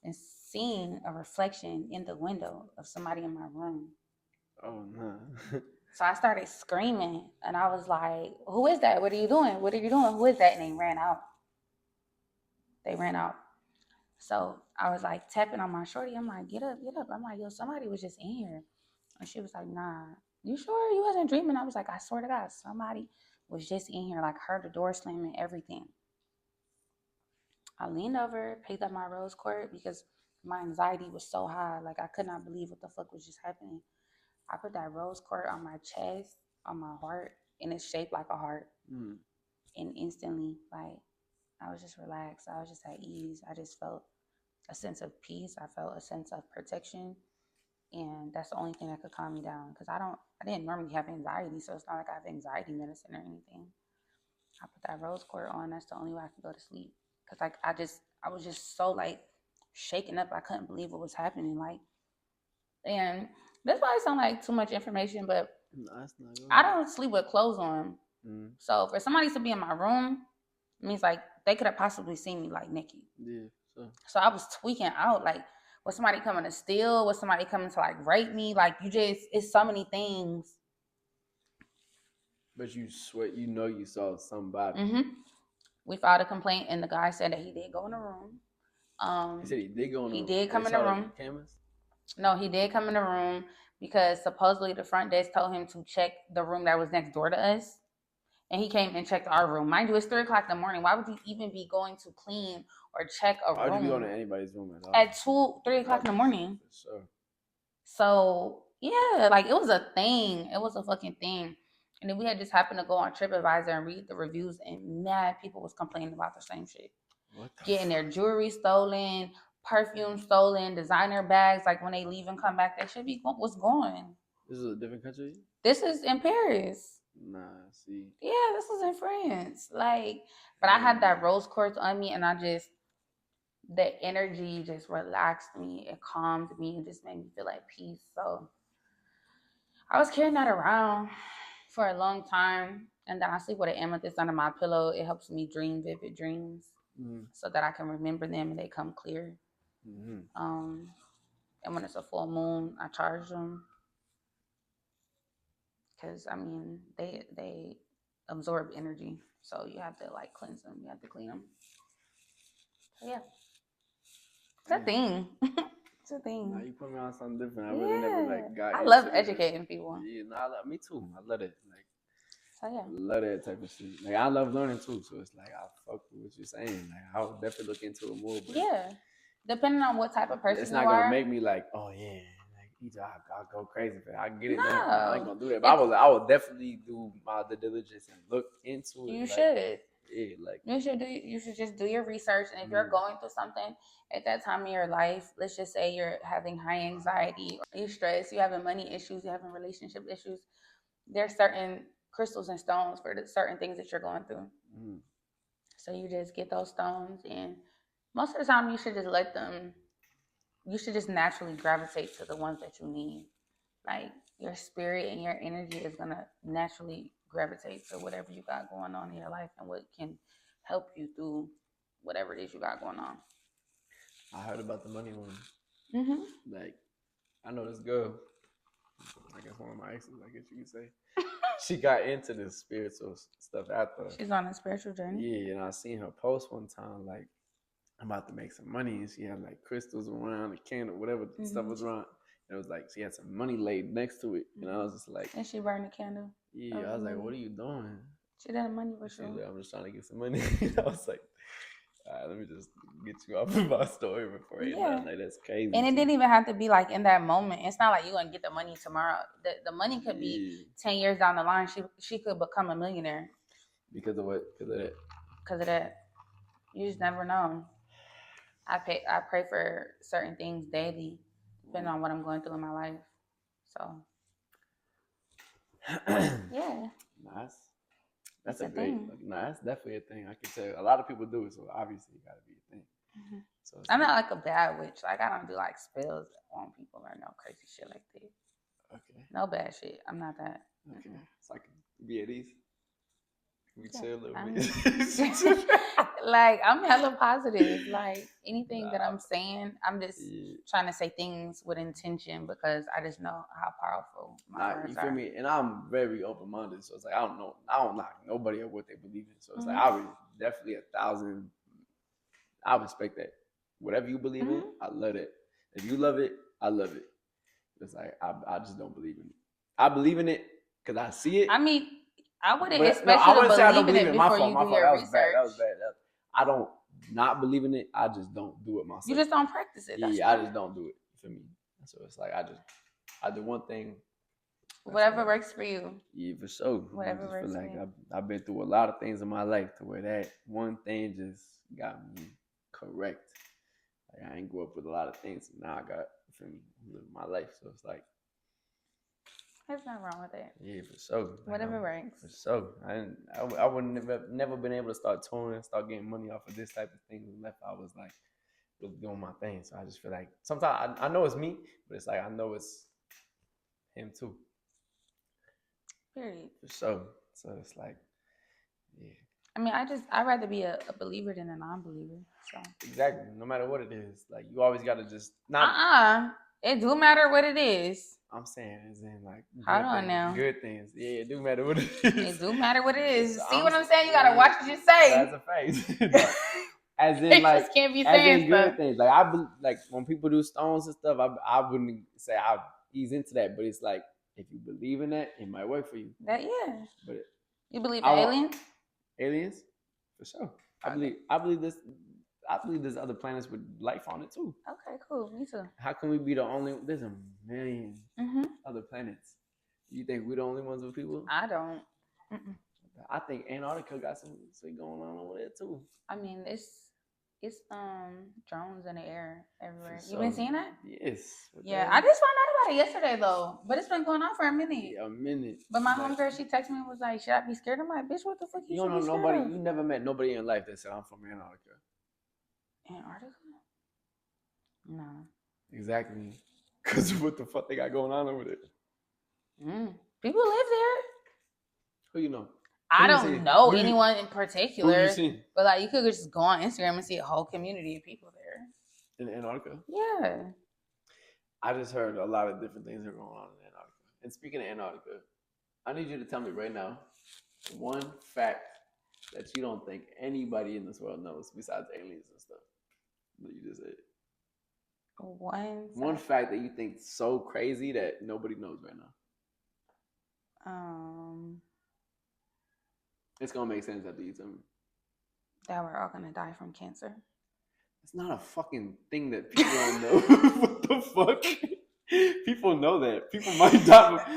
and seeing a reflection in the window of somebody in my room. Oh no. So I started screaming and I was like, who is that? What are you doing? What are you doing? Who is that? And they ran out. So I was like tapping on my shorty. I'm like, get up, get up. I'm like, yo, somebody was just in here. And she was like, nah, you sure you wasn't dreaming? I was like, I swear to God, somebody was just in here, like heard the door slamming, everything. I leaned over, picked up my rose quartz because my anxiety was so high. Like I could not believe what the fuck was just happening. I put that rose quartz on my chest, on my heart, and it's shaped like a heart. And instantly, like, I was just relaxed. I was just at ease. I just felt a sense of peace. I felt a sense of protection. And that's the only thing that could calm me down. Because I didn't normally have anxiety, so it's not like I have anxiety medicine or anything. I put that rose quartz on. That's the only way I could go to sleep. Because like I was just so like shaken up. I couldn't believe what was happening. Like, and this probably sound like too much information, but no, that's not good. I don't sleep with clothes on. So for somebody to be in my room, it means like they could have possibly seen me like naked. Yeah. So I was tweaking out. Like, was somebody coming to steal? Was somebody coming to like rape me? Like, it's so many things. But you swear, you saw somebody. We filed a complaint, and the guy said that he did go in the room. He said he did go in the room. He did come in the room. Cameras? No, he did come in the room because supposedly the front desk told him to check the room that was next door to us. And he came and checked our room. Mind you, it's 3 o'clock in the morning. Why would you even be going to clean or check a room? Why would you be going to anybody's room at all? At 3 o'clock in the morning. Sure. So, yeah, like it was a thing. It was a fucking thing. And then we had just happened to go on TripAdvisor and read the reviews, and mad people was complaining about the same shit. getting their jewelry stolen, perfume stolen, designer bags. Like when they leave and come back, they should be what's going. This is a different country. This is in Paris. Nah, see. Yeah, this was in France. Like, but I had that rose quartz on me, and the energy just relaxed me. It calmed me. It just made me feel like peace. So I was carrying that around for a long time, and then I sleep with an amethyst under my pillow. It helps me dream vivid dreams, so that I can remember them and they come clear. And when it's a full moon, I charge them because I mean they absorb energy, so you have to like cleanse them. You have to clean them. So yeah, it's a thing. It's a thing. Nah, you put me on something different. I really never like got. I love educating people. Yeah, nah, me too. I love it. Like, so yeah, I love that type of shit. Like I love learning too. So it's like I fuck with what you're saying. Like I would definitely look into it more. But yeah, depending on what type of person it's not gonna make me like, oh yeah, like I'll go crazy for it. I get it. No. I ain't gonna do that. But I would definitely do the diligence and look into it. You should. Yeah, like you should just do your research, and if you're going through something at that time of your life, let's just say you're having high anxiety or you're stressed, you're having money issues, you're having relationship issues, there's certain crystals and stones for the certain things that you're going through. So you just get those stones, and most of the time you should just naturally gravitate to the ones that you need. Like your spirit and your energy is gonna naturally gravitate to whatever you got going on in your life and what can help you through whatever it is you got going on. I heard about the money one. Like, I know this girl, I guess one of my exes, I guess you could say. She got into this spiritual stuff after. She's on a spiritual journey. Yeah, and I seen her post one time, like, I'm about to make some money, and she had like crystals around, a candle, whatever stuff was around. It was like she had some money laid next to it, and I was just like, and she burned the candle. Yeah, I was like, what are you doing? She did money for sure. Like, I'm just trying to get some money. I was like, all right, let me just get you off of my story before you know. Like, that's crazy. And it didn't even have to be like in that moment. It's not like you're gonna get the money tomorrow. The money could be 10 years down the line. She could become a millionaire. Because of what? Because of that. Because of that. You just never know. I pray for certain things daily, depending on what I'm going through in my life. So yeah. Nice. That's a great. That's definitely a thing. I can tell a lot of people do it, so obviously it got to be a thing. So I'm not like a bad witch. Like I don't do like spells on people or no crazy shit like that. Okay. No bad shit. I'm not that. Okay. So I can be at ease. We chill a little bit. Like I'm hella positive. Like anything that I'm saying, I'm just trying to say things with intention because I just know how powerful my words are. You feel me? And I'm very open minded, so it's like I don't knock nobody at what they believe in. So it's like I would definitely 1,000. I respect that. Whatever you believe in, I love it. If you love it, I love it. It's like I just don't believe in it. I believe in it because I see it. I mean, I wouldn't expect you to believe in it before you do your research. That was bad. I don't not believe in it. I just don't do it myself. You just don't practice it. I just don't do it for me. So it's like I do one thing. Whatever works for you. Yeah, for sure. Whatever works for you. I've been through a lot of things in my life to where that one thing just got me correct. Like I ain't grew up with a lot of things, and now I got my life. So it's like. There's nothing wrong with it. Yeah, for sure. Whatever works. For sure. I would never been able to start touring, start getting money off of this type of thing unless I was like really doing my thing. So I just feel like sometimes I know it's me, but it's like I know it's him too. Period. For sure. So it's like, yeah. I mean, I'd rather be a believer than a non-believer. So exactly. No matter what it is, like you always gotta just not. It do matter what it is. I'm saying as in like hold on now. Good things. Yeah, it do matter what it is. It do matter what it is. See what I'm saying? You gotta watch what you say. That's a fact. As in like just can't be saying good things. Like like when people do stones and stuff, I wouldn't say I ease into that, but it's like if you believe in that, it might work for you. But you believe in aliens? Aliens? For sure. Okay. I believe there's other planets with life on it too. Okay, cool. Me too. How can we be the only? There's a million other planets. You think we're the only ones with people? I don't. I think Antarctica got some going on over there too. I mean, It's drones in the air everywhere. For You been sure. seeing that? Yes. What the Yeah, hell? I just found out about it yesterday though, but it's been going on for a minute. Yeah, a minute. But my Like, homegirl, she texted me and was like, "Should I be scared?" I'm like, "Bitch, what the fuck you you don't should know be scared nobody. of?" You never met nobody in life that said I'm from Antarctica. Antarctica? No. Exactly. Cause what the fuck they got going on over there? People live there. Who you know? I don't know anyone in particular. Who you seen? But like, you could just go on Instagram and see a whole community of people there. In Antarctica? Yeah. I just heard a lot of different things are going on in Antarctica. And speaking of Antarctica, I need you to tell me right now one fact that you don't think anybody in this world knows besides aliens and stuff that you just said. One fact that you think so crazy that nobody knows right now. It's gonna make sense after you tell me. That we're all gonna die from cancer. It's not a fucking thing that people don't know. What the fuck? People know that. People might die from...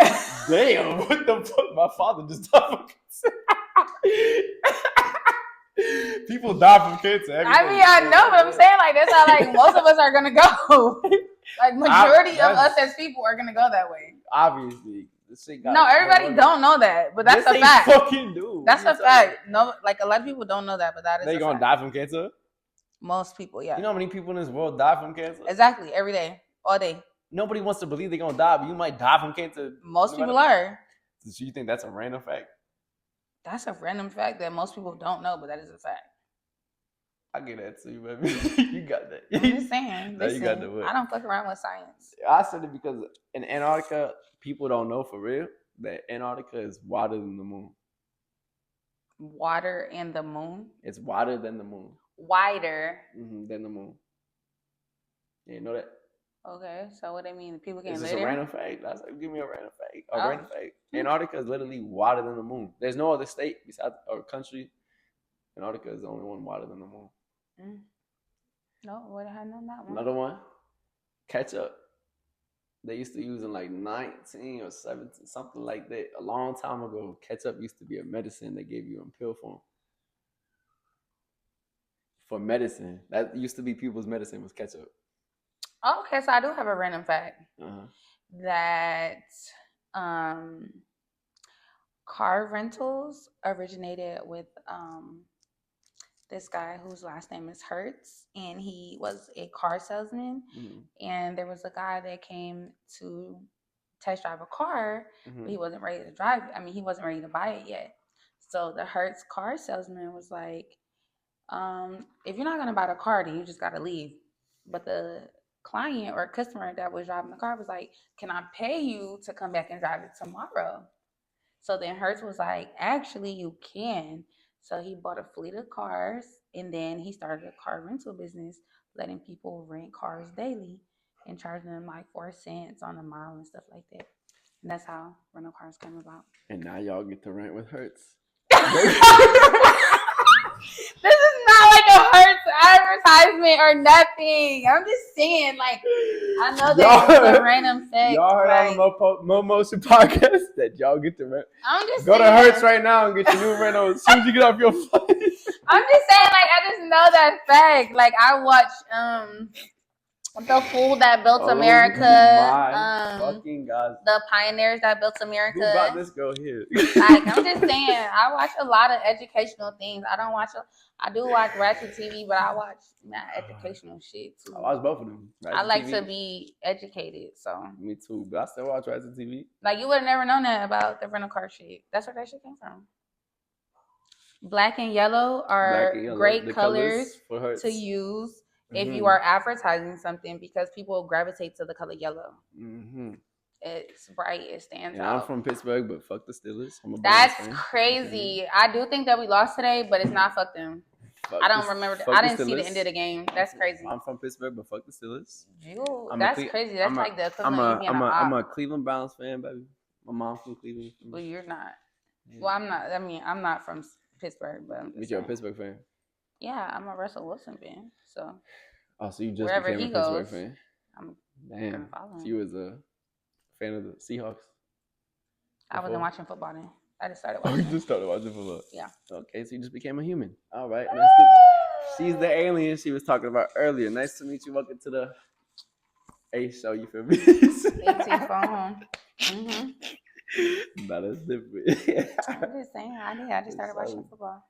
Damn, what the fuck? My father just died from cancer. People die from cancer. I mean, I know, but I'm saying like that's how like most of us are gonna go. Like majority of us as people are gonna go that way. Obviously. No, everybody don't know that, but that's a fact. Fucking do. That's a fact. No, like a lot of people don't know that, but that is. They gonna die from cancer? Most people, yeah. You know how many people in this world die from cancer? Exactly, every day, all day. Nobody wants to believe they're gonna die, but you might die from cancer. Most people are. So you think that's a random fact? That's a random fact that most people don't know, but that is a fact. I get that too, baby. You got that. I'm just saying. Listen, you got the word. I don't fuck around with science. I said it because in Antarctica, people don't know for real that Antarctica is wider than the moon. Water and the moon? It's wider than the moon. Wider than the moon. You know that? Okay, so what do they mean? People can't live there? It's just a random fact. That's like, give me a random fact. Random fact. Antarctica is literally wider than the moon. There's no other state besides or country. Antarctica is the only one wider than the moon. No, what I know that one. Another one, ketchup. They used to use in like 19 or 17, something like that. A long time ago, ketchup used to be a medicine they gave you in pill form. For medicine. That used to be people's medicine was ketchup. Okay, so I do have a random fact. That car rentals originated with this guy whose last name is Hertz, and he was a car salesman. And there was a guy that came to test drive a car, but he wasn't ready to drive it. I mean, he wasn't ready to buy it yet. So the Hertz car salesman was like, if you're not going to buy the car, then you just got to leave. But the client or customer that was driving the car was like, can I pay you to come back and drive it tomorrow? So then Hertz was like, actually, you can. So he bought a fleet of cars, and then he started a car rental business, letting people rent cars daily and charging them like 4 cents on a mile and stuff like that. And that's how rental cars came about. And now y'all get to rent with Hertz. This is not like a Hertz advertisement or nothing. I'm just saying, like, I know that it's a random fact. Y'all heard on the Mo Motion podcast that y'all get to rent. I'm just go to Hertz right now and get your new rental as soon as you get off your flight. I'm just saying, like, I just know that fact. Like, I watch The Fool That Built America. My fucking God. The Pioneers That Built America. Who got this girl here? Like, I'm just saying, I watch a lot of educational things. I do watch Ratchet TV, but I watch educational shit too. I watch both of them. I like to be educated, so. Me too, but I still watch Ratchet TV. Like, you would have never known that about the rental car shit. That's where that shit came from. Black and yellow are great colors to use if you are advertising something, because people gravitate to the color yellow. It's bright, it stands out. I'm from Pittsburgh, but fuck the Steelers. That's crazy. I do think that we lost today, but it's not fuck them. I don't remember. I didn't see the end of the game. That's crazy. I'm from Pittsburgh, but fuck the Steelers. That's crazy. That's like the equivalent of being I'm a Cleveland Browns fan, baby. My mom's from Cleveland. Well, you're not. Well, I'm not. I mean, I'm not from Pittsburgh, but I'm just you're a Pittsburgh fan? Yeah, I'm a Russell Wilson fan. So. Oh, so you just became a Pittsburgh fan? I'm Damn. So you was a fan of the Seahawks? I wasn't watching football then. I just started watching. Oh, you just started watching football? Yeah. Okay, so you just became a human. All right. She's the alien she was talking about earlier. Nice to meet you. Welcome to the A show. You feel me? 18th phone home. Nah, that's different. I'm just saying. I just started watching football.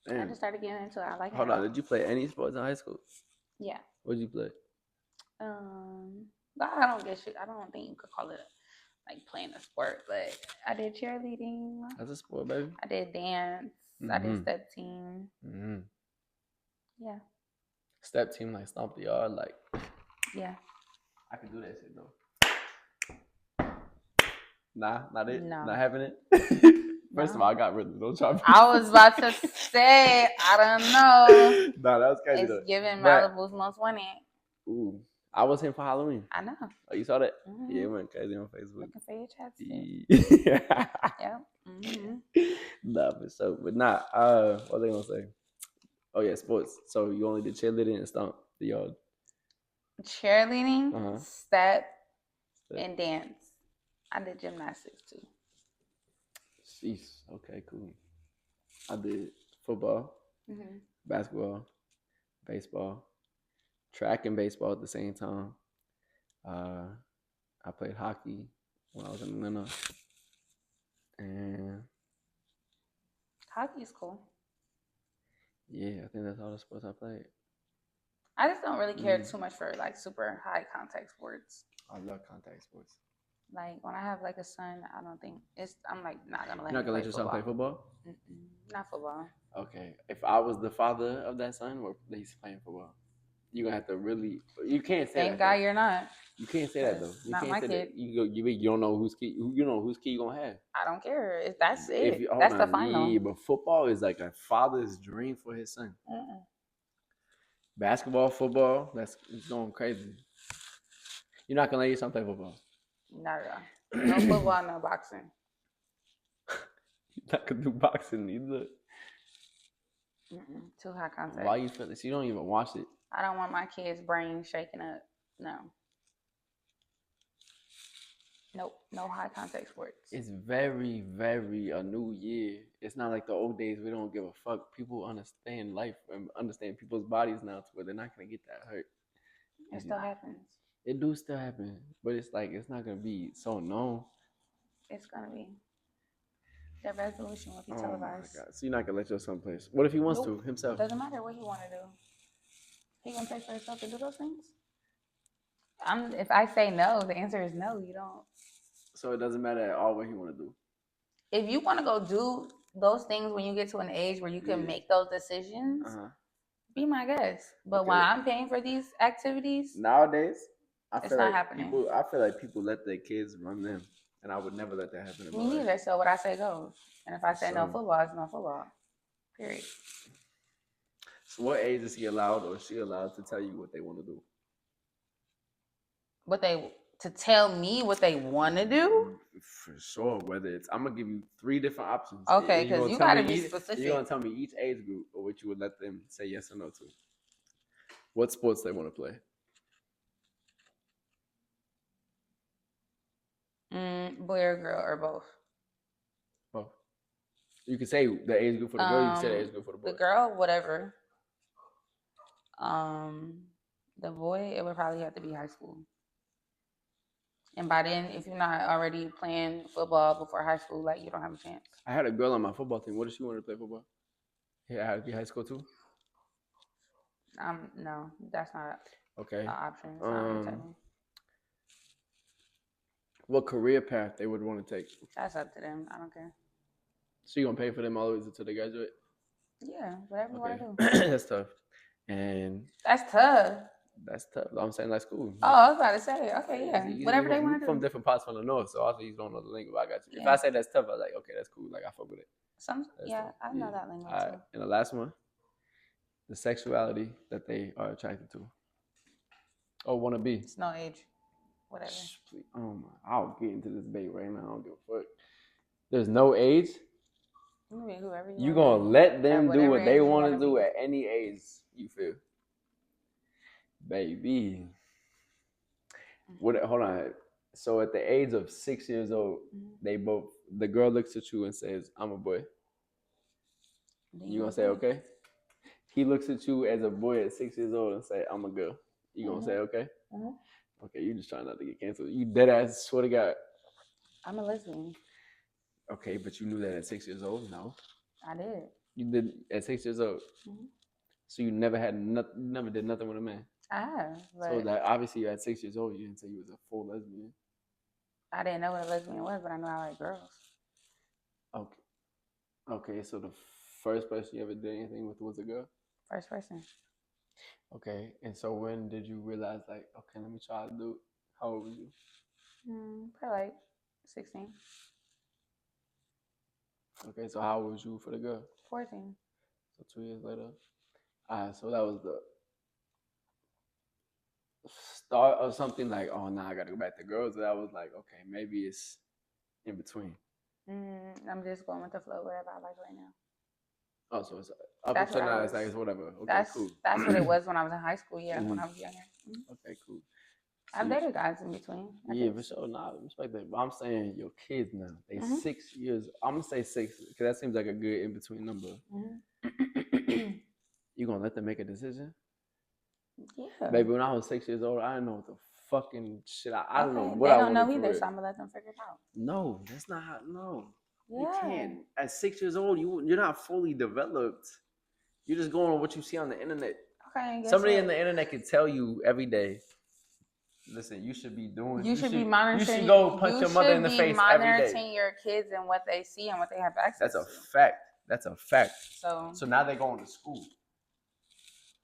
Damn. I just started getting into it. I like it. Hold on. Did you play any sports in high school? Yeah. What did you play? But I don't think you could call it like playing a sport, but I did cheerleading. That's a sport, baby. I did dance. I did step team. Yeah. Step team, like stomp the yard, like. Yeah. I could do that shit though. Nah, not it. No. Not having it. First of all, I got rid of it. Don't try. I was about to say, I don't know. Nah, that was crazy. It's though. giving Malibu's Most Wanted. Ooh, I was here for Halloween. I know. Oh, you saw that? Yeah, it went crazy on Facebook. Looking for your chapstick. Yep. Nah, for sure. But nah, what was I gonna say? Oh yeah, sports. So you only did cheerleading and stomp the yard. Cheerleading, step, and dance. I did gymnastics too. Jeez. Okay, cool. I did football, basketball, baseball, track and baseball at the same time. I played hockey when I was in Atlanta. And hockey is cool. Yeah, I think that's all the sports I played. I just don't really care too much for like super high contact sports. I love contact sports. Like when I have like a son, I don't think I'm like not gonna let. You're not gonna let your son play football? Not football. Okay, if I was the father of that son, or he's playing football, you're gonna have to really. You can't say. Thank God you're not. You can't say that though. You not can't my say kid. That. You don't know whose kid. You know whose kid you gonna have. I don't care. That's it. That's the final. Yeah, but football is like a father's dream for his son. Basketball, football, it's going crazy. You're not gonna let your son play football. Not at all. No football, no boxing. You're not gonna do boxing either. Too high contact. Why you feel this? You don't even watch it. I don't want my kid's brain shaking up. No. Nope. No high contact sports. It's very, very a new year. It's not like the old days. We don't give a fuck. People understand life and understand people's bodies now to where they're not gonna get that hurt. It still happens. It do still happen, but it's like it's not gonna be so known. It's gonna be. The resolution will be televised. My God. So you're not gonna let your son play? What if he wants to himself? Doesn't matter what he want to do. He gonna play for himself to do those things. If I say no, the answer is no. You don't. So it doesn't matter at all what he want to do. If you want to go do those things when you get to an age where you can make those decisions, be my guest. But when I'm paying for these activities nowadays, it's not happening. I feel like people let their kids run them, and I would never let that happen. Me neither. So what I say goes, and if I say no football, it's no football. Period. So what age is he allowed or she allowed to tell you what they want to do? To tell me what they want to do? For sure. Whether it's, I'm gonna give you 3 different options. Okay, because you gotta be specific. You're gonna tell me each age group or what you would let them say yes or no to. What sports they want to play? Boy or girl or both? Both. You can say the age group for the girl. You can say the age group for the boy. The girl, whatever. The boy, it would probably have to be high school. And by then, if you're not already playing football before high school, like you don't have a chance. I had a girl on my football team. What if she wanted to play football? Yeah, I had to be high school too. No, that's not an option. What career path they would want to take? That's up to them. I don't care. So you gonna pay for them all the way until they graduate? Yeah, whatever you want to do. That's tough. And that's tough. That's tough. I'm saying that's cool. Oh, I was about to say, okay, yeah. Whatever they want to do. From different parts from the north, so also you don't know the lingo. I got you. Yeah. If I say that's tough, I'm like, okay, that's cool. Like I fuck with it. I know that lingo too. And the last one, the sexuality that they are attracted to. Or want to be. It's no age. Whatever. Oh my! I'll get into this debate right now. I don't give a fuck. There's no age. Whoever you gonna let them do what they want to do at any age you feel, baby. Hold on. So at the age of 6 years old, the girl looks at you and says, "I'm a boy." You gonna say okay? he looks at you as a boy at 6 years old and say, "I'm a girl," you gonna say okay? Okay, you just trying not to get canceled. You dead ass swear to God. I'm a lesbian. Okay, but you knew that at 6 years old? No. I did. You did at 6 years old? So you never never did nothing with a man? I have. But so that obviously you at 6 years old, you didn't say you was a full lesbian. I didn't know what a lesbian was, but I knew I like girls. Okay. Okay, so the first person you ever did anything with was a girl? First person. Okay, and so when did you realize, like, okay, let me try to do it? How old was you? Probably like 16. Okay, so how old was you for the girl? 14. So 2 years later. Alright, so that was the start of something like, oh, now I gotta go back to girls. That was like, okay, maybe it's in between. I'm just going with the flow, whatever I like right now. Oh, so it's up until now, it's like, it's whatever. Okay, cool. That's what it was when I was in high school, yeah, when I was younger. Okay, cool. I've dated guys in between. Yeah, for sure. Nah, respect that. But I'm saying your kids now, they 6 years. I'm gonna say 6 because that seems like a good in between number. You gonna let them make a decision? Yeah. Baby, when I was 6 years old, I didn't know what the fucking shit. I don't know what they I don't wanted know either, for so I'm gonna let them figure it out. No, that's not how. No, yeah. You can't. At 6 years old, you're not fully developed. You're just going on what you see on the internet. Okay. Somebody in the internet can tell you every day. Listen, you should be doing. You should be monitoring. You should go punch your mother in the face every day. Monitoring your kids and what they see and what they have access to. That's a fact. That's a fact. So now they're going to school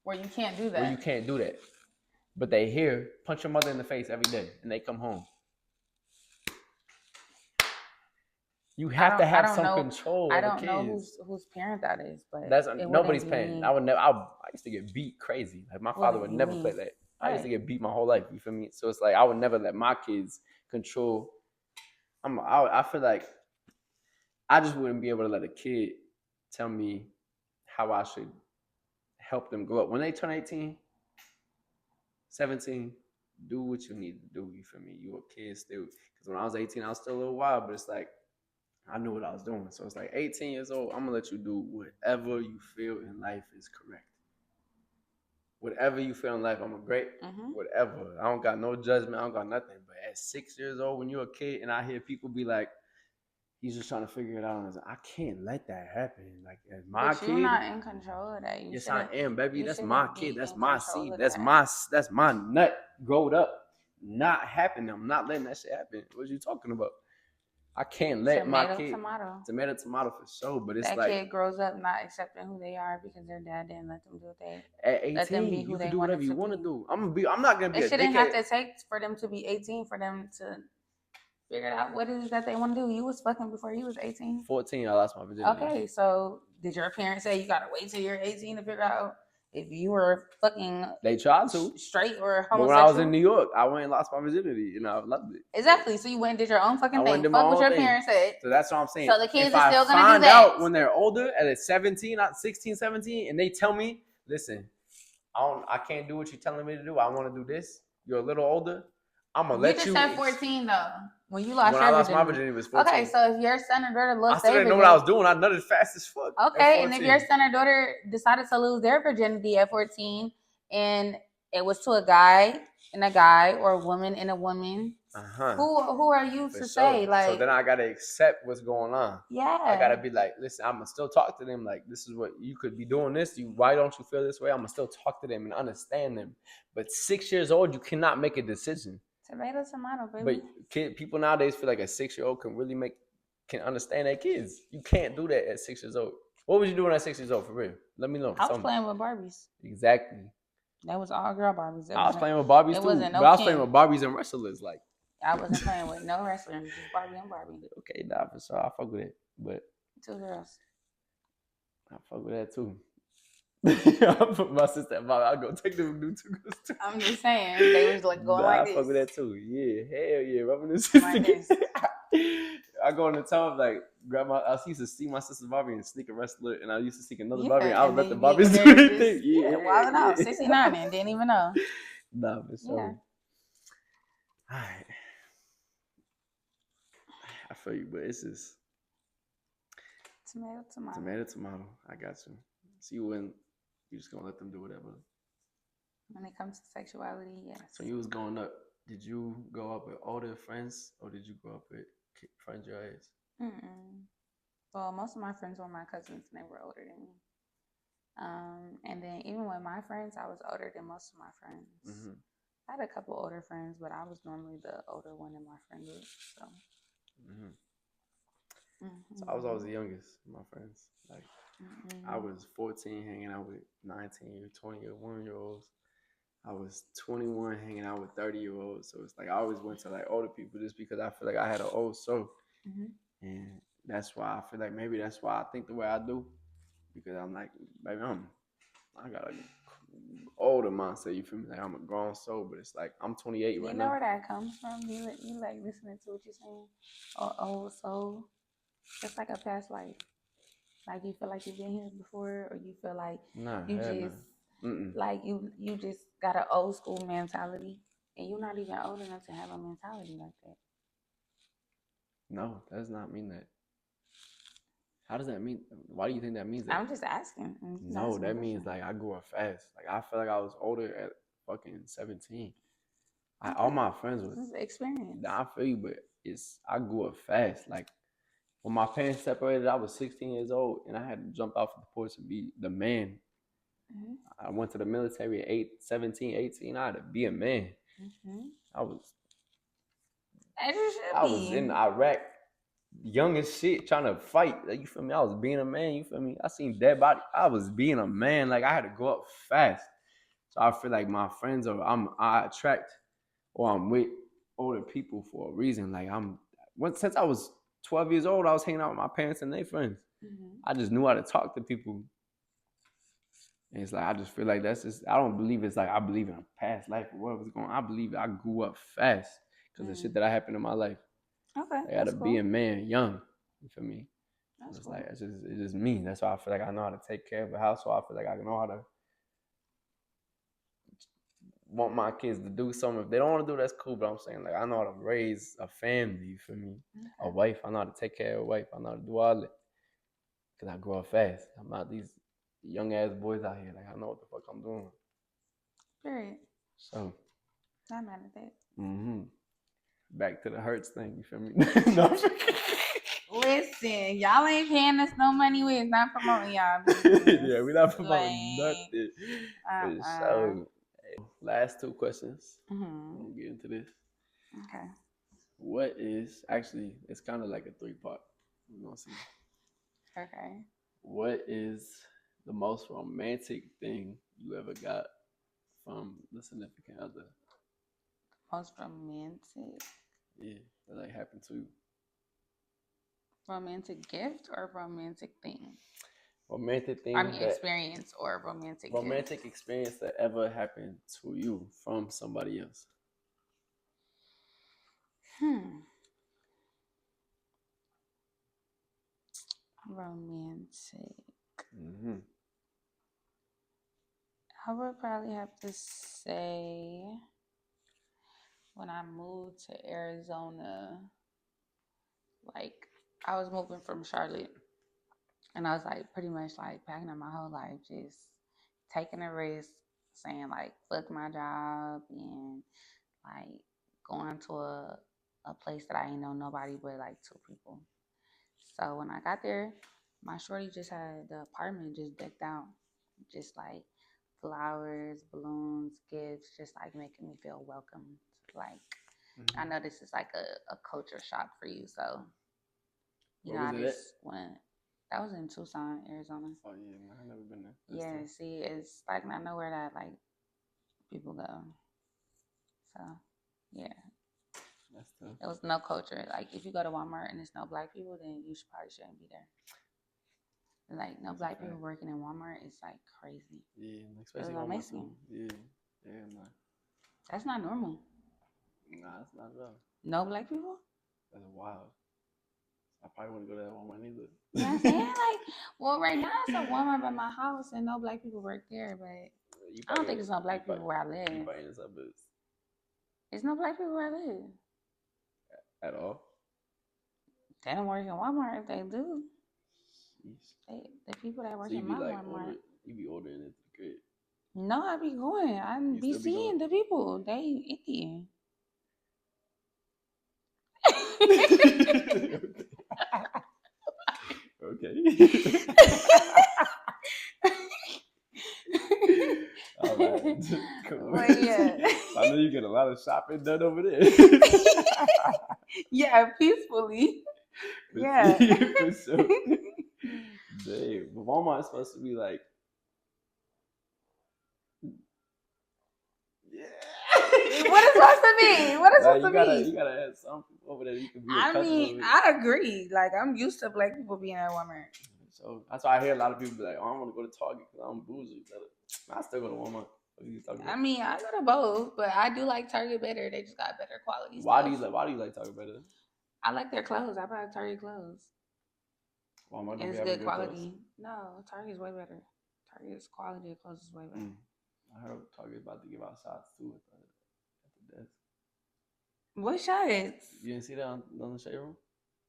where you can't do that. But they hear punch your mother in the face every day, and they come home. You have to have some control. I don't know whose parent that is, but that's nobody's parent. I would never. I used to get beat crazy. Like my father would never play that. I used to get beat my whole life. You feel me? So it's like I would never let my kids control. I feel like I just wouldn't be able to let a kid tell me how I should help them grow up. When they turn 18, 17, do what you need to do. You feel me? You a kid still. Because when I was 18, I was still a little wild, but it's like I knew what I was doing. So it's like 18 years old, I'm going to let you do whatever you feel in life is correct. Whatever you feel in life, I'm a great, whatever. I don't got no judgment. I don't got nothing. But at 6 years old, when you're a kid, and I hear people be like, he's just trying to figure it out. I can't let that happen. Like, as my kid. You're not in control of that. Yes, I am, baby. That's my kid. That's my seed. That's my nut growed up. Not happening. I'm not letting that shit happen. What are you talking about? I can't let my kid tomato for sure, but it's that like kid grows up not accepting who they are because their dad didn't let them do what they. At 18, let them be who you they can do whatever you want to do. I'm not gonna be. It shouldn't have to take for them to be 18 for them to figure out what it is that they want to do. You was fucking before you was 18. 14, I lost my virginity. Okay, so did your parents say you gotta wait till you're 18 to figure out if you were fucking? They tried to straight or homosexual. But when I was in New York, I went and lost my virginity, and I loved it. Exactly. So you went and did your own fucking thing. Fuck what your parents said. So that's what I'm saying. So the kids are still gonna do that. If I find out when they're older, at 17, not 16, 17, and they tell me, listen, I can't do what you're telling me to do. I want to do this. You're a little older. I'm gonna let you. You just said 14 though. When you lost when I lost my virginity, it was 14. Okay, so if your son or daughter lost their virginity, I still didn't know what I was doing. I nutted fast as fuck. Okay, and if your son or daughter decided to lose their virginity at 14, and it was to a guy and a guy, or a woman and a woman, who are you to say? Like, so then I gotta accept what's going on. Yeah, I gotta be like, listen, I'm gonna still talk to them. Like, this is what you could be doing. Why don't you feel this way? I'm gonna still talk to them and understand them. But 6 years old, you cannot make a decision. Tomato, baby. But people nowadays feel like a 6-year-old can understand their kids. You can't do that at 6 years old. What was you doing at 6 years old, for real? Let me know. I was playing with Barbies. Exactly. That was all girl Barbies. I was playing with Barbies too, but I was playing with Barbies and wrestlers. Like, I wasn't playing with no wrestlers, just Barbie and Barbie. Okay, nah, for sure. I fuck with it, but 2 girls. I fuck with that too. I put my sister and I'll go take them and do 2 girls too. I'm just saying, they was like going like this. I fuck with that too. Yeah, hell yeah, rubbing the sister. Like I go in the tub, like I used to see my sister Barbie and sneak a wrestler, and I used to sneak another Barbie, and I would let the Barbies do their thing. Yeah, wilding out, 69 and didn't even know. Nah, for sure. Yeah. All right. I feel you, but it's just tomato. I got you. See you in You just gonna let them do whatever. When it comes to sexuality, yes. So you was growing up. Did you grow up with older friends, or did you grow up with friends your age? Well, most of my friends were my cousins, and they were older than me. And then even with my friends, I was older than most of my friends. Mm-hmm. I had a couple older friends, but I was normally the older one in my friend group. So. Mm-hmm. Mm-hmm. So I was always the youngest of my friends. Like I was 14 hanging out with 19 or 21-year-olds. I was 21 hanging out with 30-year-olds. So it's like I always went to like older people just because I feel like I had an old soul. Mm-hmm. And that's why I feel like maybe that's why I think the way I do. Because I'm like, baby, I got an older mindset, you feel me? Like I'm a grown soul, but it's like I'm 28 right now. You know where that comes from? You like listening to what you're saying? Or old soul? It's like a past life. Like you feel like you've been here before, or you feel like like you just got an old school mentality, and you're not even old enough to have a mentality like that. No, that does not mean that. How does that mean? Why do you think that means that? I'm just asking. No, that means like I grew up fast. Like I feel like I was older at fucking 17. Okay. All my friends was experience. I feel you, but I grew up fast. Like when my parents separated, I was 16 years old, and I had to jump off the porch and be the man. Mm-hmm. I went to the military at 17, 18. I had to be a man. Mm-hmm. I was in Iraq, young as shit, trying to fight. Like, you feel me? I was being a man. You feel me? I seen dead body. I was being a man. Like I had to grow up fast. So I feel like my friends I attract or I'm with older people for a reason. Like since I was 12 years old, I was hanging out with my parents and their friends. Mm-hmm. I just knew how to talk to people. And it's like, I just feel like that's just, I don't believe it's like, I believe in a past life or what was going on. I believe I grew up fast because of shit that happened in my life. Okay. I gotta be a man young. You feel me? That's cool. Like, it's just me. That's why I feel like I know how to take care of a household. I feel like I know how to want my kids to do something. If they don't want to do, that's cool. But I'm saying, like, I know how to raise a family. You feel me? Okay. A wife. I know how to take care of a wife. I know how to do all that. Because I grow up fast. I'm not these young ass boys out here. Like, I know what the fuck I'm doing. Period. So. Not mad at that. Mm-hmm. Back to the Hurts thing. You feel me? No. Listen, y'all ain't paying us no money. We're not promoting y'all. Yeah, we're not promoting nothing. So, last two questions. Mm-hmm. We'll get into this. Okay. What is actually? It's kind of like a 3-part. We're gonna see. Okay. What is the most romantic thing you ever got from the significant other? Most romantic? Yeah, that like happened to you. Romantic gift or romantic thing? Romantic thing. Experience or romantic gift. Experience that ever happened to you from somebody else. Romantic. Mm-hmm. I would probably have to say when I moved to Arizona, like I was moving from Charlotte, and I was like pretty much like packing up my whole life, just taking a risk, saying like fuck my job and like going to a place that I ain't know nobody but like 2 people. So when I got there, my shorty just had the apartment just decked out, just like flowers, balloons, gifts, just like making me feel welcome. Like, mm-hmm. I know this is like a culture shock for you, so you know, I just went. That was in Tucson, Arizona. Oh yeah, man, I've never been there. Yeah, see, it's like not nowhere that like people go. So, yeah. That's tough. There was no culture. Like, if you go to Walmart and there's no black people, then you probably shouldn't be there. Like, no black people working in Walmart is like crazy. Yeah, especially Walmart. Yeah, no. That's not normal. Nah, that's not at all. No black people? That's wild. I probably wouldn't go to that Walmart either. You know what I'm saying? Like, well, right now it's a Walmart by my house and no black people work there, but I don't think there's no black people where I live. You probably in the suburbs. There's no black people where I live. At all? They don't work in Walmart. If they do, the people that work in my Walmart. You be ordering it to the crib. No, I be going. I be seeing the people. They Indian. Okay. All right. Cool. Well, yeah. I know you get a lot of shopping done over there. Yeah, peacefully. Yeah. For sure. Dang. But Walmart is supposed to be like. Yeah. What is supposed to be? What is supposed to be? You gotta have some people over there you can be a I customer mean, with. I agree. Like, I'm used to black people being at Walmart. So that's why I hear a lot of people be like, "Oh, I want to go to Target because I'm bougie." I still go to Walmart. What are you talking about? I mean, I go to both, but I do like Target better. They just got better quality Why stuff. Why do you like Target better? I like their clothes. I buy Target clothes. Walmart don't It's be good quality. No, Target's way better. Target's quality of clothes is way better. I heard Target's about to give out shots too at the desk. What shots? You didn't see that on the shade room?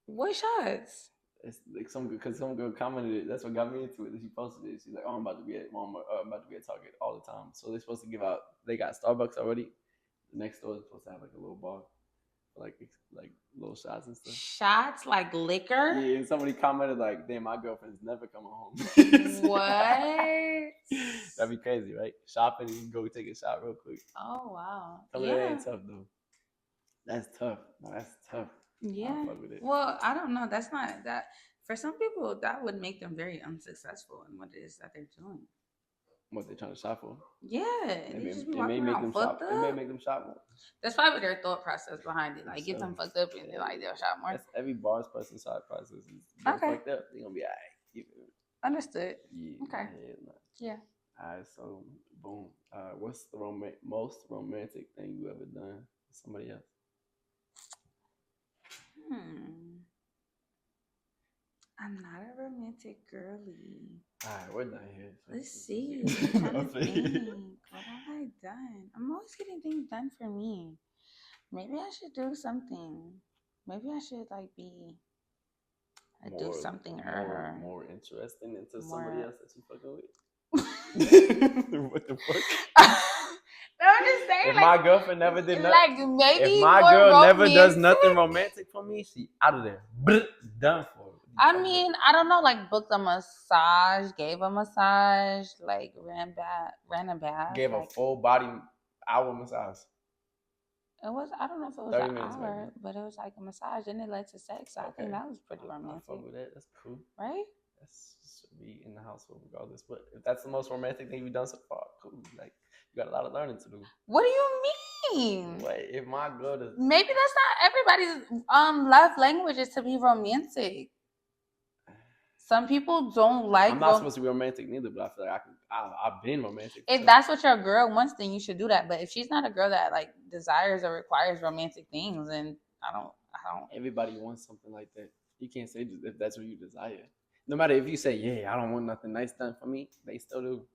What shots? It's like some girl commented it. That's what got me into it. She posted it. She's like, "Oh, I'm about to be at Walmart. I'm about to be at Target all the time." So they're supposed to give out. They got Starbucks already. The next store is supposed to have like a little bar, like little shots and stuff. Shots like liquor. Yeah, and somebody commented like, "Damn, my girlfriend's never coming home." What? That'd be crazy, right? Shopping and you go take a shot real quick. Oh wow. Some of that ain't tough though. That's tough. No, that's tough. Yeah. Well, I don't know. That's not that. For some people, that would make them very unsuccessful in what it is that they're doing. What they're trying to shop for? Yeah, it may make them shop. It may make them shop more. That's probably their thought process behind it. Like, get them fucked up and then like they'll shop more. That's every bar's person's thought process. Fucked up, they're gonna be alright. Understood. Yeah. Okay. Yeah. Alright, so boom. What's the most romantic thing you ever done with somebody else? I'm not a romantic girly. Alright, we're done here. Let's see. I'm trying to think. What have I done? I'm always getting things done for me. Maybe I should do something. Maybe I should do something more interesting into somebody else that you fucking with. What the fuck? No, I'm just saying. If my girlfriend never did nothing, like maybe if my girl never does nothing romantic for me, she out of there. Done for. I mean, I don't know. Like, booked a massage, gave a massage, like ran a bath, gave a full body hour massage. It was. I don't know if it was an hour, but it was like a massage, and it led to sex. So I think that was pretty romantic. I fuck with that. That's cool, right? That should be in the household regardless. But if that's the most romantic thing you've done so far, cool. Like, you got a lot of learning to do. What do you mean? What if my girl does? Maybe that's not everybody's love language is to be romantic. Some people don't like. I'm not supposed to be romantic neither, but I feel like I've been romantic. If that's what your girl wants, then you should do that. But if she's not a girl that like desires or requires romantic things, then I don't. Everybody wants something like that. You can't say if that's what you desire. No matter if you say, yeah, I don't want nothing nice done for me, they still do.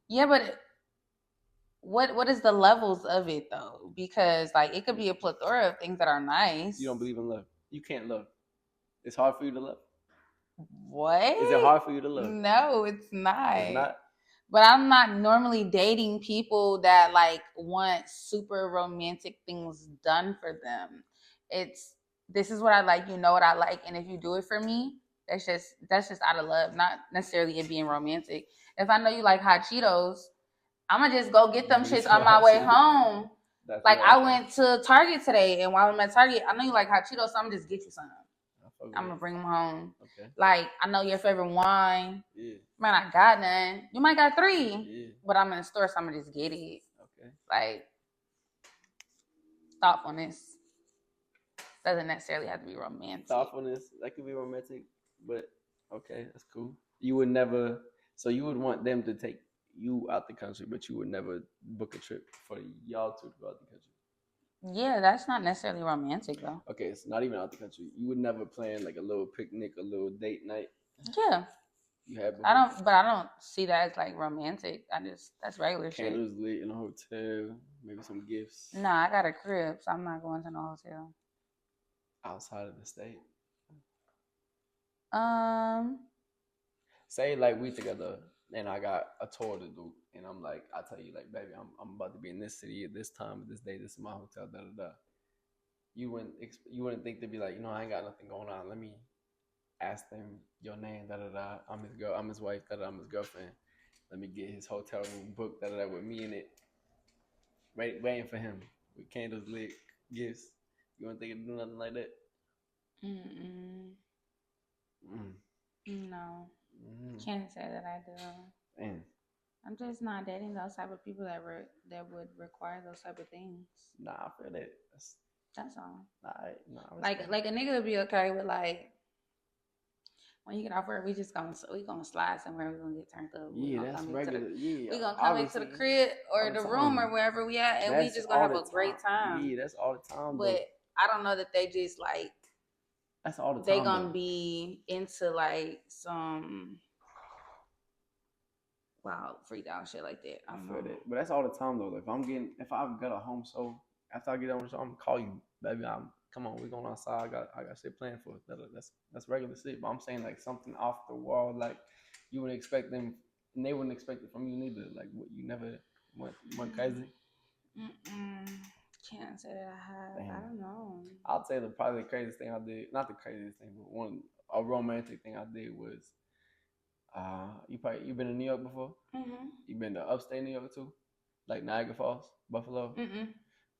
Yeah, but what is the levels of it though? Because like it could be a plethora of things that are nice. You don't believe in love. You can't love. It's hard for you to love. What? Is it hard for you to love? No, it's not. It's not? But I'm not normally dating people that like want super romantic things done for them. This is what I like, you know what I like, and if you do it for me, that's just out of love, not necessarily it being romantic. If I know you like hot Cheetos, I'm gonna just go get them shits on my way home. Like I went to Target today, and while I'm at Target, I know you like hot Cheetos, so I'm gonna just get you some. I'm gonna bring them home. Okay. Like I know your favorite wine. Yeah. Man, I got none. You might got 3. Yeah. But I'm in the store, so I'm gonna just get it. Okay. Like thoughtfulness doesn't necessarily have to be romantic. Thoughtfulness, that could be romantic, but okay, that's cool. You would never. So you would want them to take you out the country, but you would never book a trip for y'all to go out the country. Yeah, that's not necessarily romantic though. Okay, it's not even out the country. You would never plan like a little picnic, a little date night. Yeah. You have. I don't see that as like romantic. That's regular shit. Candles lit in a hotel, maybe some gifts. Nah, I got a crib, so I'm not going to no hotel. Outside of the state. Say like we together. and I got a tour to do, and I'm like, I tell you, like, baby, I'm about to be in this city at this time, at this day. This is my hotel. Da da da. You wouldn't think to be like, I ain't got nothing going on. Let me ask them your name. Da da da. I'm his girl. I'm his wife. Da da. I'm his girlfriend. Let me get his hotel room booked. Da da da. With me in it, waiting for him with candles lit, gifts. You wouldn't think to do nothing like that? Mm-mm. No. Can't say that I do. Man. I'm just not dating those type of people that would require those type of things. Nah, I feel that. That's all. Like a nigga would be okay with like when you get off work, we gonna slide somewhere. We gonna get turned up. Yeah, that's regular. We gonna come back to the crib or the room or wherever we at, and we just gonna have a great time. Yeah, that's all the time. But I don't know that they just like. That's all the time. They gonna be into like some wild freak out shit like that. I feel that, but that's all the time though. If I've got a home, so after I get on the show, I'm gonna call you, baby. Come on, we going outside. I got shit planned for it. That's regular shit. But I'm saying like something off the wall, like you would expect them, and they wouldn't expect it from you neither. Like what, you never went crazy. Can't say that I have. Damn. I don't know. I'll say probably the craziest thing I did, not the craziest thing, but a romantic thing I did was, you been to New York before? Mm-hmm. You been to upstate New York too, like Niagara Falls, Buffalo? Mm-mm.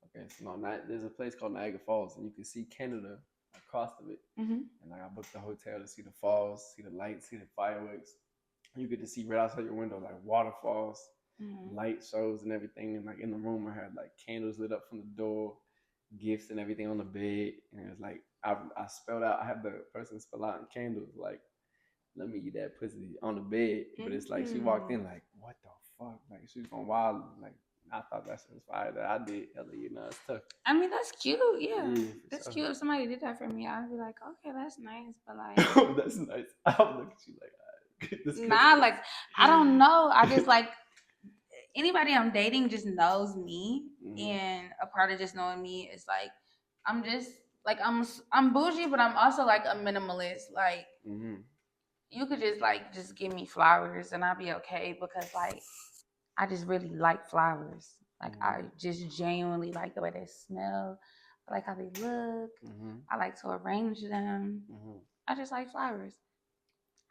Okay, so there's a place called Niagara Falls, and you can see Canada across of it. Mm-hmm. And like I booked the hotel to see the falls, see the lights, see the fireworks. You get to see right outside your window like waterfalls. Mm-hmm. Light shows and everything, and like in the room I had like candles lit up from the door, gifts and everything on the bed, and it was like I spelled out. I had the person spell out in candles like, "Let me eat that pussy" on the bed. But it's like she walked in like, "What the fuck?" Like she was going wild. Like I thought that shit was fire that I did. It's tough. I mean that's cute. Yeah that's cute. If somebody did that for me, I'd be like, okay, that's nice. But like, oh, that's nice. I would look at you like, nah, like I don't know. I just like. Anybody I'm dating just knows me, and a part of just knowing me is like I'm just like I'm bougie, but I'm also like a minimalist. Like you could just give me flowers and I'll be okay because like I just really like flowers. Like I just genuinely like the way they smell. I like how they look. I like to arrange them. I just like flowers.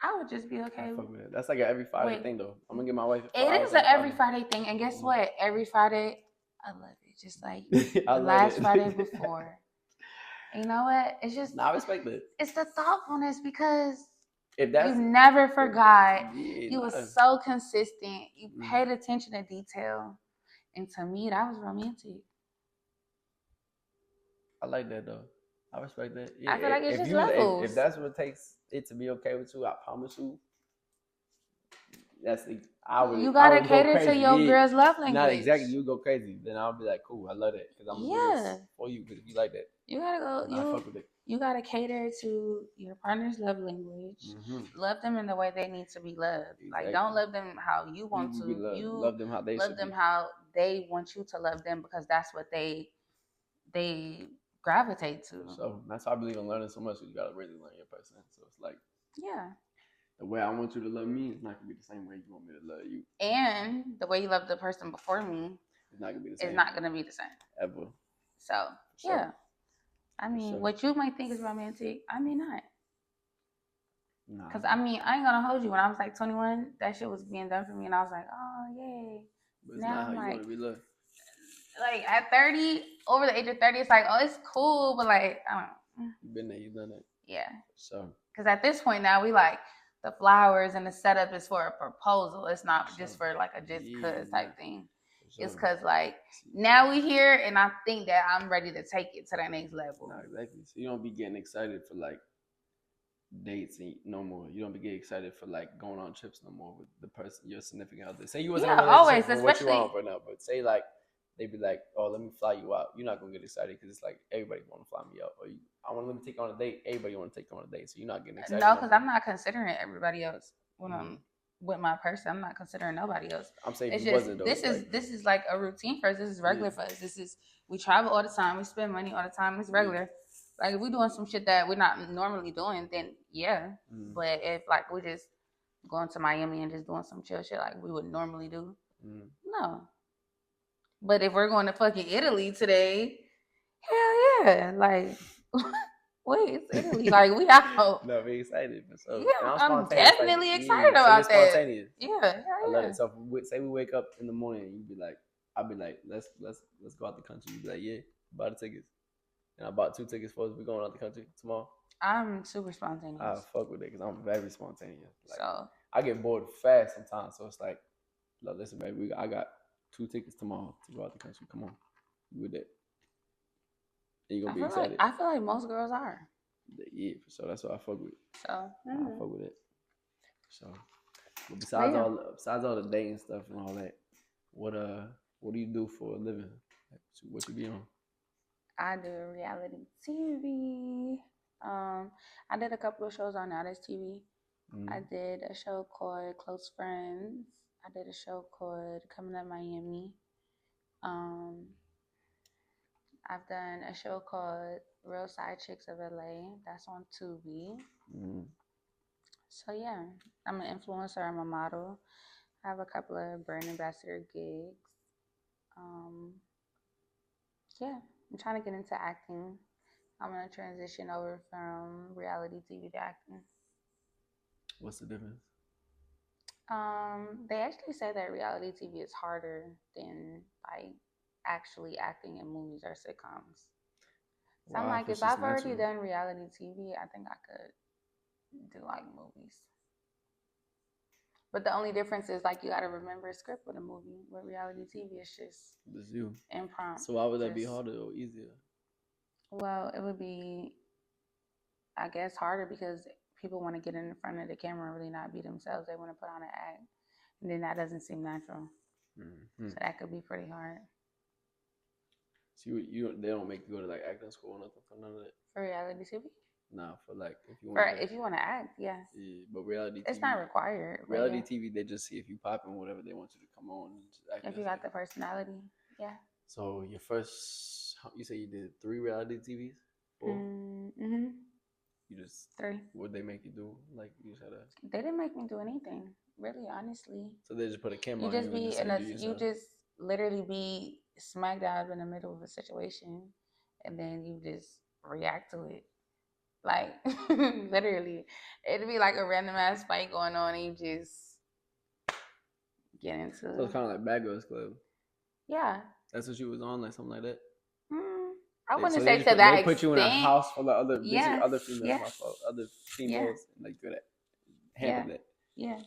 I would just be okay with it. That's like an every Friday thing, though. I'm gonna get my wife. It is an every Friday thing, and guess what? Every Friday, I love it. Just like the last Friday before. You know what? It's just. I respect it. It's the thoughtfulness because you never forgot. You were so consistent. You paid attention to detail, and to me, that was romantic. I like that though. I respect that. Yeah, I feel like it's just levels. If that's what it takes it to be okay with you, I promise you. You gotta cater to your girl's love language. Not exactly. You go crazy, then I'll be like, cool, I love it because I'm gonna do this for you. Because if you like that, you gotta go. You gotta cater to your partner's love language. Love them in the way they need to be loved. Exactly. Like don't love them how you want to. You love them how they love them how they want you to love them because that's what they gravitate to. So that's why I believe in learning so much. You gotta really learn your person. So it's like the way I want you to love me is not gonna be the same way you want me to love you. And the way you love the person before me is not gonna be the same. It's not gonna be the same. Ever. So yeah. I mean, what you might think is romantic, I may not. Nah. Cause I mean, I ain't gonna hold you. When I was like 21, that shit was being done for me, and I was like, oh yay. But it's now not how you want to be loved. Like at 30, over the age of 30, it's like, oh, it's cool, but like, I don't know. You've been there, you've done it. Yeah. So. Because at this point now, we like the flowers and the setup is for a proposal. It's not just for like a just cause type thing. It's because like now we here, and I think that I'm ready to take it to that next level. No, exactly. So you don't be getting excited for like dates no more. You don't be getting excited for like going on trips no more with the person, your significant other. Say you wasn't in a relationship always, for what you want right now, but say like they be like, oh, let me fly you out. You're not gonna get excited because it's like everybody want to fly me out, or I want to take you on a date. Everybody want to take you on a date, so you're not getting excited. No, because I'm not considering everybody else when I'm with my person. I'm not considering nobody else. I'm saying it's just this is like a routine for us. This is regular for us. We travel all the time. We spend money all the time. It's regular. Like if we're doing some shit that we're not normally doing, then yeah. But if like we just going to Miami and just doing some chill shit like we would normally do. No. But if we're going to fucking Italy today, hell yeah. Like, wait, it's Italy. Like, we out. No, we excited. So, Yeah, I'm spontaneous. definitely like, excited so about that. spontaneous. Yeah, hell I love yeah. it. So, say we wake up in the morning, and you'd be like, I'll be like, let's go out the country. You'd be like, yeah, buy the tickets. And I bought 2 tickets for us. We're going out the country tomorrow. I'm super spontaneous. I fuck with it because I'm very spontaneous. Like, so I get bored fast sometimes. So it's like, listen, baby, I got 2 tickets tomorrow to go out the country. Come on, you with that? And you gonna be excited? I feel like most girls are. Yeah, so that's what I fuck with. So I fuck with it. So, but besides all the dating stuff and all that, what do you do for a living? Like, what you be on? I do reality TV. I did a couple of shows on Now That's TV. I did a show called Close Friends. I did a show called Coming Up Miami. I've done a show called Real Side Chicks of LA. That's on Tubi. So yeah, I'm an influencer. I'm a model. I have a couple of brand ambassador gigs. Yeah, I'm trying to get into acting. I'm gonna transition over from reality TV to acting. What's the difference? They actually say that reality TV is harder than like actually acting in movies or sitcoms. So I'm like, if I've already done reality TV, I think I could do like movies. But the only difference is like you got to remember a script with a movie. With reality TV, it's just you impromptu. So why would that be harder or easier? Well, it would be, I guess, harder because people want to get in front of the camera and really not be themselves. They want to put on an act, and then that doesn't seem natural. So that could be pretty hard. So they don't make you go to like acting school or nothing for none of that? For reality TV? Nah, for like if you want to act, yeah. Yeah, but reality TV, it's not required. Reality TV, they just see if you pop in whatever they want you to come on. And just act if you got the personality, yeah. So your first, you say you did 3 reality TVs? 4? You just 3. What they make you do? Like you just had to. They didn't make me do anything, really, honestly. So they just put a camera on you and you just literally be smack dab in the middle of a situation, and then you just react to it. Like literally, it'd be like a random ass fight going on, and you just get into. So it's kind of like Bad Girls Club. Yeah. That's what you was on, like something like that. I wouldn't say to that extent. They put you in a house full of other females, other females, and like good at handle that. Yeah.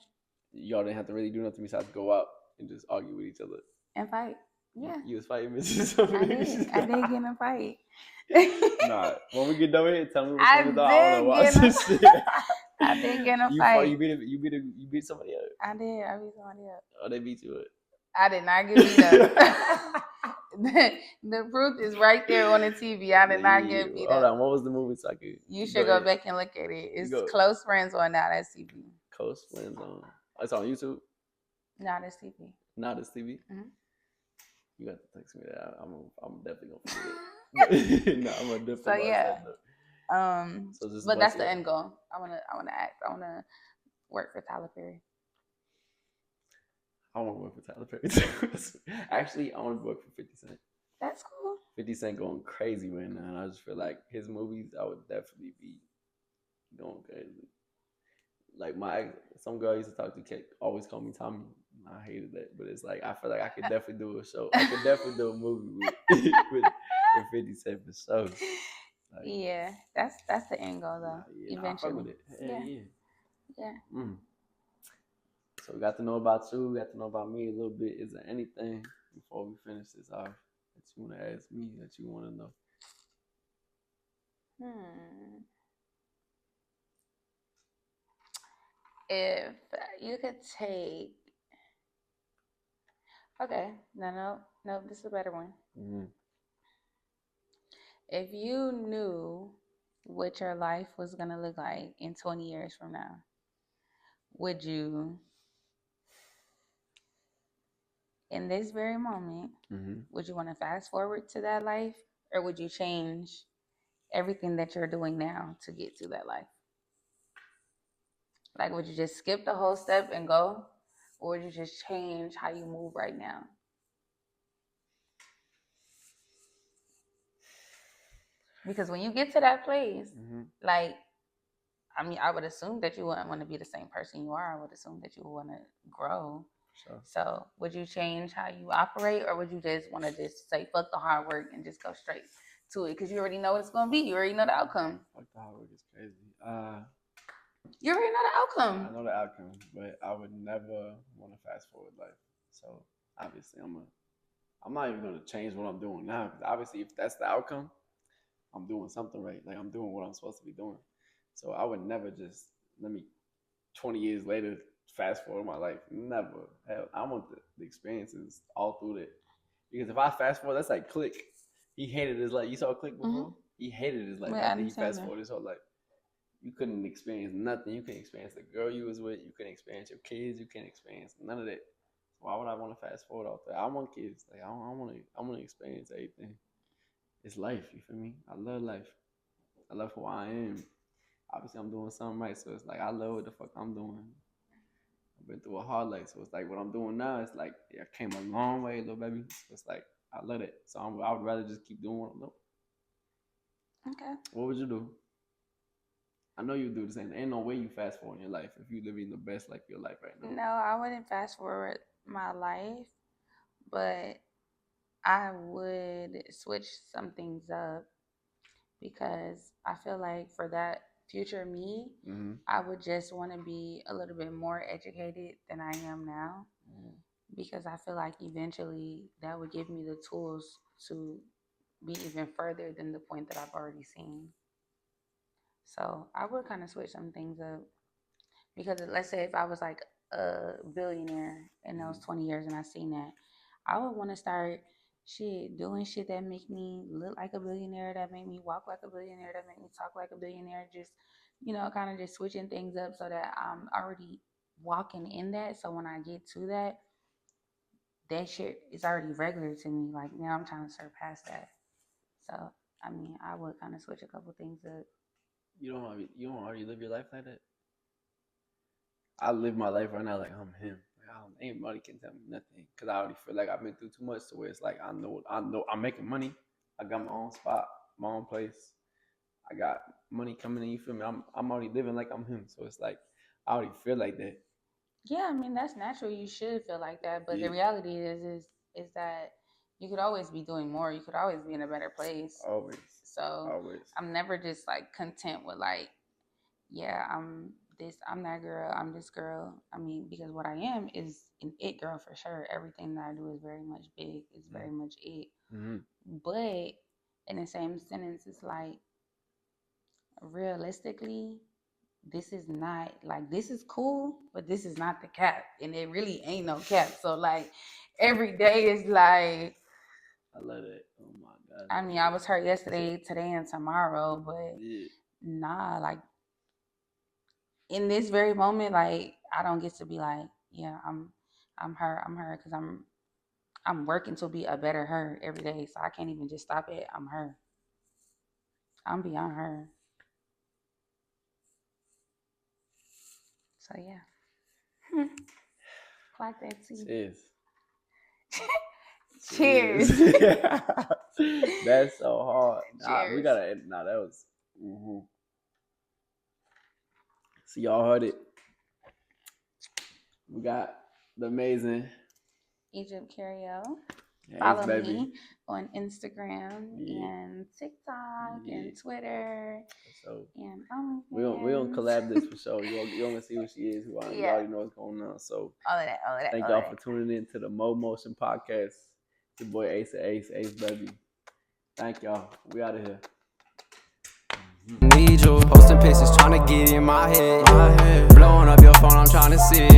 Y'all didn't have to really do nothing besides go out and just argue with each other and fight. Yeah. You was fighting Mrs. I did get in a fight. Nah, when we get done here, tell me I what's I did get in a fight. You beat somebody up. I did. I beat somebody up. Oh, they beat you up. I did not get beat up. The proof is right there on the TV. I did not get beat up. Hold on, what was the movie? So you should go back and look at it. It's Close Friends on Now That's TV. Close Friends on. It's on YouTube. Now That's TV. Now That's TV. You got to text me that. I'm definitely gonna forget it. No, I'm gonna definitely. So yeah. But that's the end goal. I wanna act. I wanna work for Tyler Perry. I want to work for Tyler Perry. Actually, I want to work for 50 Cent. That's cool. 50 Cent going crazy right now, and I just feel like his movies, I would definitely be going crazy. Like some girl I used to talk to always call me Tommy. I hated that, but it's like I feel like I could definitely do a show. I could definitely do a movie with 50 Cent for sure. Like, yeah, that's the end goal though. Eventually, I fuck with it. Yeah. So we got to know about you. We got to know about me a little bit. Is there anything before we finish this off that you want to ask me that you want to know? If you could take, okay, no, this is a better one. If you knew what your life was gonna look like in 20 years from now, would you, in this very moment, would you want to fast forward to that life, or would you change everything that you're doing now to get to that life? Like, would you just skip the whole step and go? Or would you just change how you move right now? Because when you get to that place, like, I mean, I would assume that you wouldn't want to be the same person you are. I would assume that you would want to grow. Sure. So would you change how you operate, or would you just want to just say, fuck the hard work and just go straight to it? Because you already know what it's going to be. You already know the outcome. Fuck the hard work is crazy. You already know the outcome. I know the outcome, but I would never want to fast forward life. So obviously, I'm not even going to change what I'm doing now. Because obviously, if that's the outcome, I'm doing something right. Like, I'm doing what I'm supposed to be doing. So I would never just, 20 years later, fast forward my life. Never. Hell, I want the experiences all through that. Because if I fast forward, that's like Click. He hated his life. You saw Click before? Mm-hmm. He hated his life after he fast forward his whole life. You couldn't experience nothing. You couldn't experience the girl you was with. You couldn't experience your kids. You can't experience none of that. Why would I want to fast forward all that? I want kids. Like, I want to experience everything. It's life. You feel me? I love life. I love who I am. Obviously, I'm doing something right, so it's like I love what the fuck I'm doing. I've been through a hard life, so it's like what I'm doing now. It's like I came a long way, little baby. So it's like I love it. So I would rather just keep doing what I'm doing. Okay. What would you do? I know you do the same. There ain't no way you fast forward in your life if you living the best life of your life right now. No, I wouldn't fast forward my life, but I would switch some things up because I feel like for that future me, I would just want to be a little bit more educated than I am now, because I feel like eventually that would give me the tools to be even further than the point that I've already seen. So I would kind of switch some things up, because let's say if I was like a billionaire in those 20 years and I seen that, I would want to start doing shit that make me look like a billionaire, that make me walk like a billionaire, that make me talk like a billionaire. Just, kind of just switching things up so that I'm already walking in that. So when I get to that shit is already regular to me. Like, now I'm trying to surpass that. So, I mean, I would kind of switch a couple things up. You don't already live your life like that? I live my life right now like I'm him. Anybody can tell me nothing, because I already feel like I've been through too much to where it's like I know I'm making money. I got my own spot, my own place. I got money coming in. You feel me? I'm already living like I'm him. So it's like I already feel like that. Yeah, I mean, that's natural. You should feel like that. But the reality is that you could always be doing more. You could always be in a better place. Always. So always. I'm never just like content with like, yeah, I'm that girl, I'm this girl. I mean, because what I am is an it girl for sure. Everything that I do is very much big. It's very much it. Mm-hmm. But in the same sentence, it's like, realistically, this is not, like, this is cool, but this is not the cap. And it really ain't no cap. So like every day is like, I love it. Oh my God. I mean, I was hurt yesterday, today, and tomorrow, but nah, like, in this very moment, like, I don't get to be like, yeah, I'm her, because I'm working to be a better her every day. So I can't even just stop it. I'm her. I'm beyond her. So yeah. Like that too. Cheers. Cheers. That's so hard. Cheers. We gotta end. That was. Mm-hmm. So y'all heard it. We got the amazing Egypt Cario. Follow me on Instagram and TikTok and Twitter. So and we don't collab this for sure. You gonna see who she is. You already know what's going on. So all of that. Thank y'all for tuning in to the Mo Motion Podcast. Your boy Ace baby. Thank y'all. We out of here. Need you posting pictures, trying to get in my head. Blowing up your phone, I'm trying to see.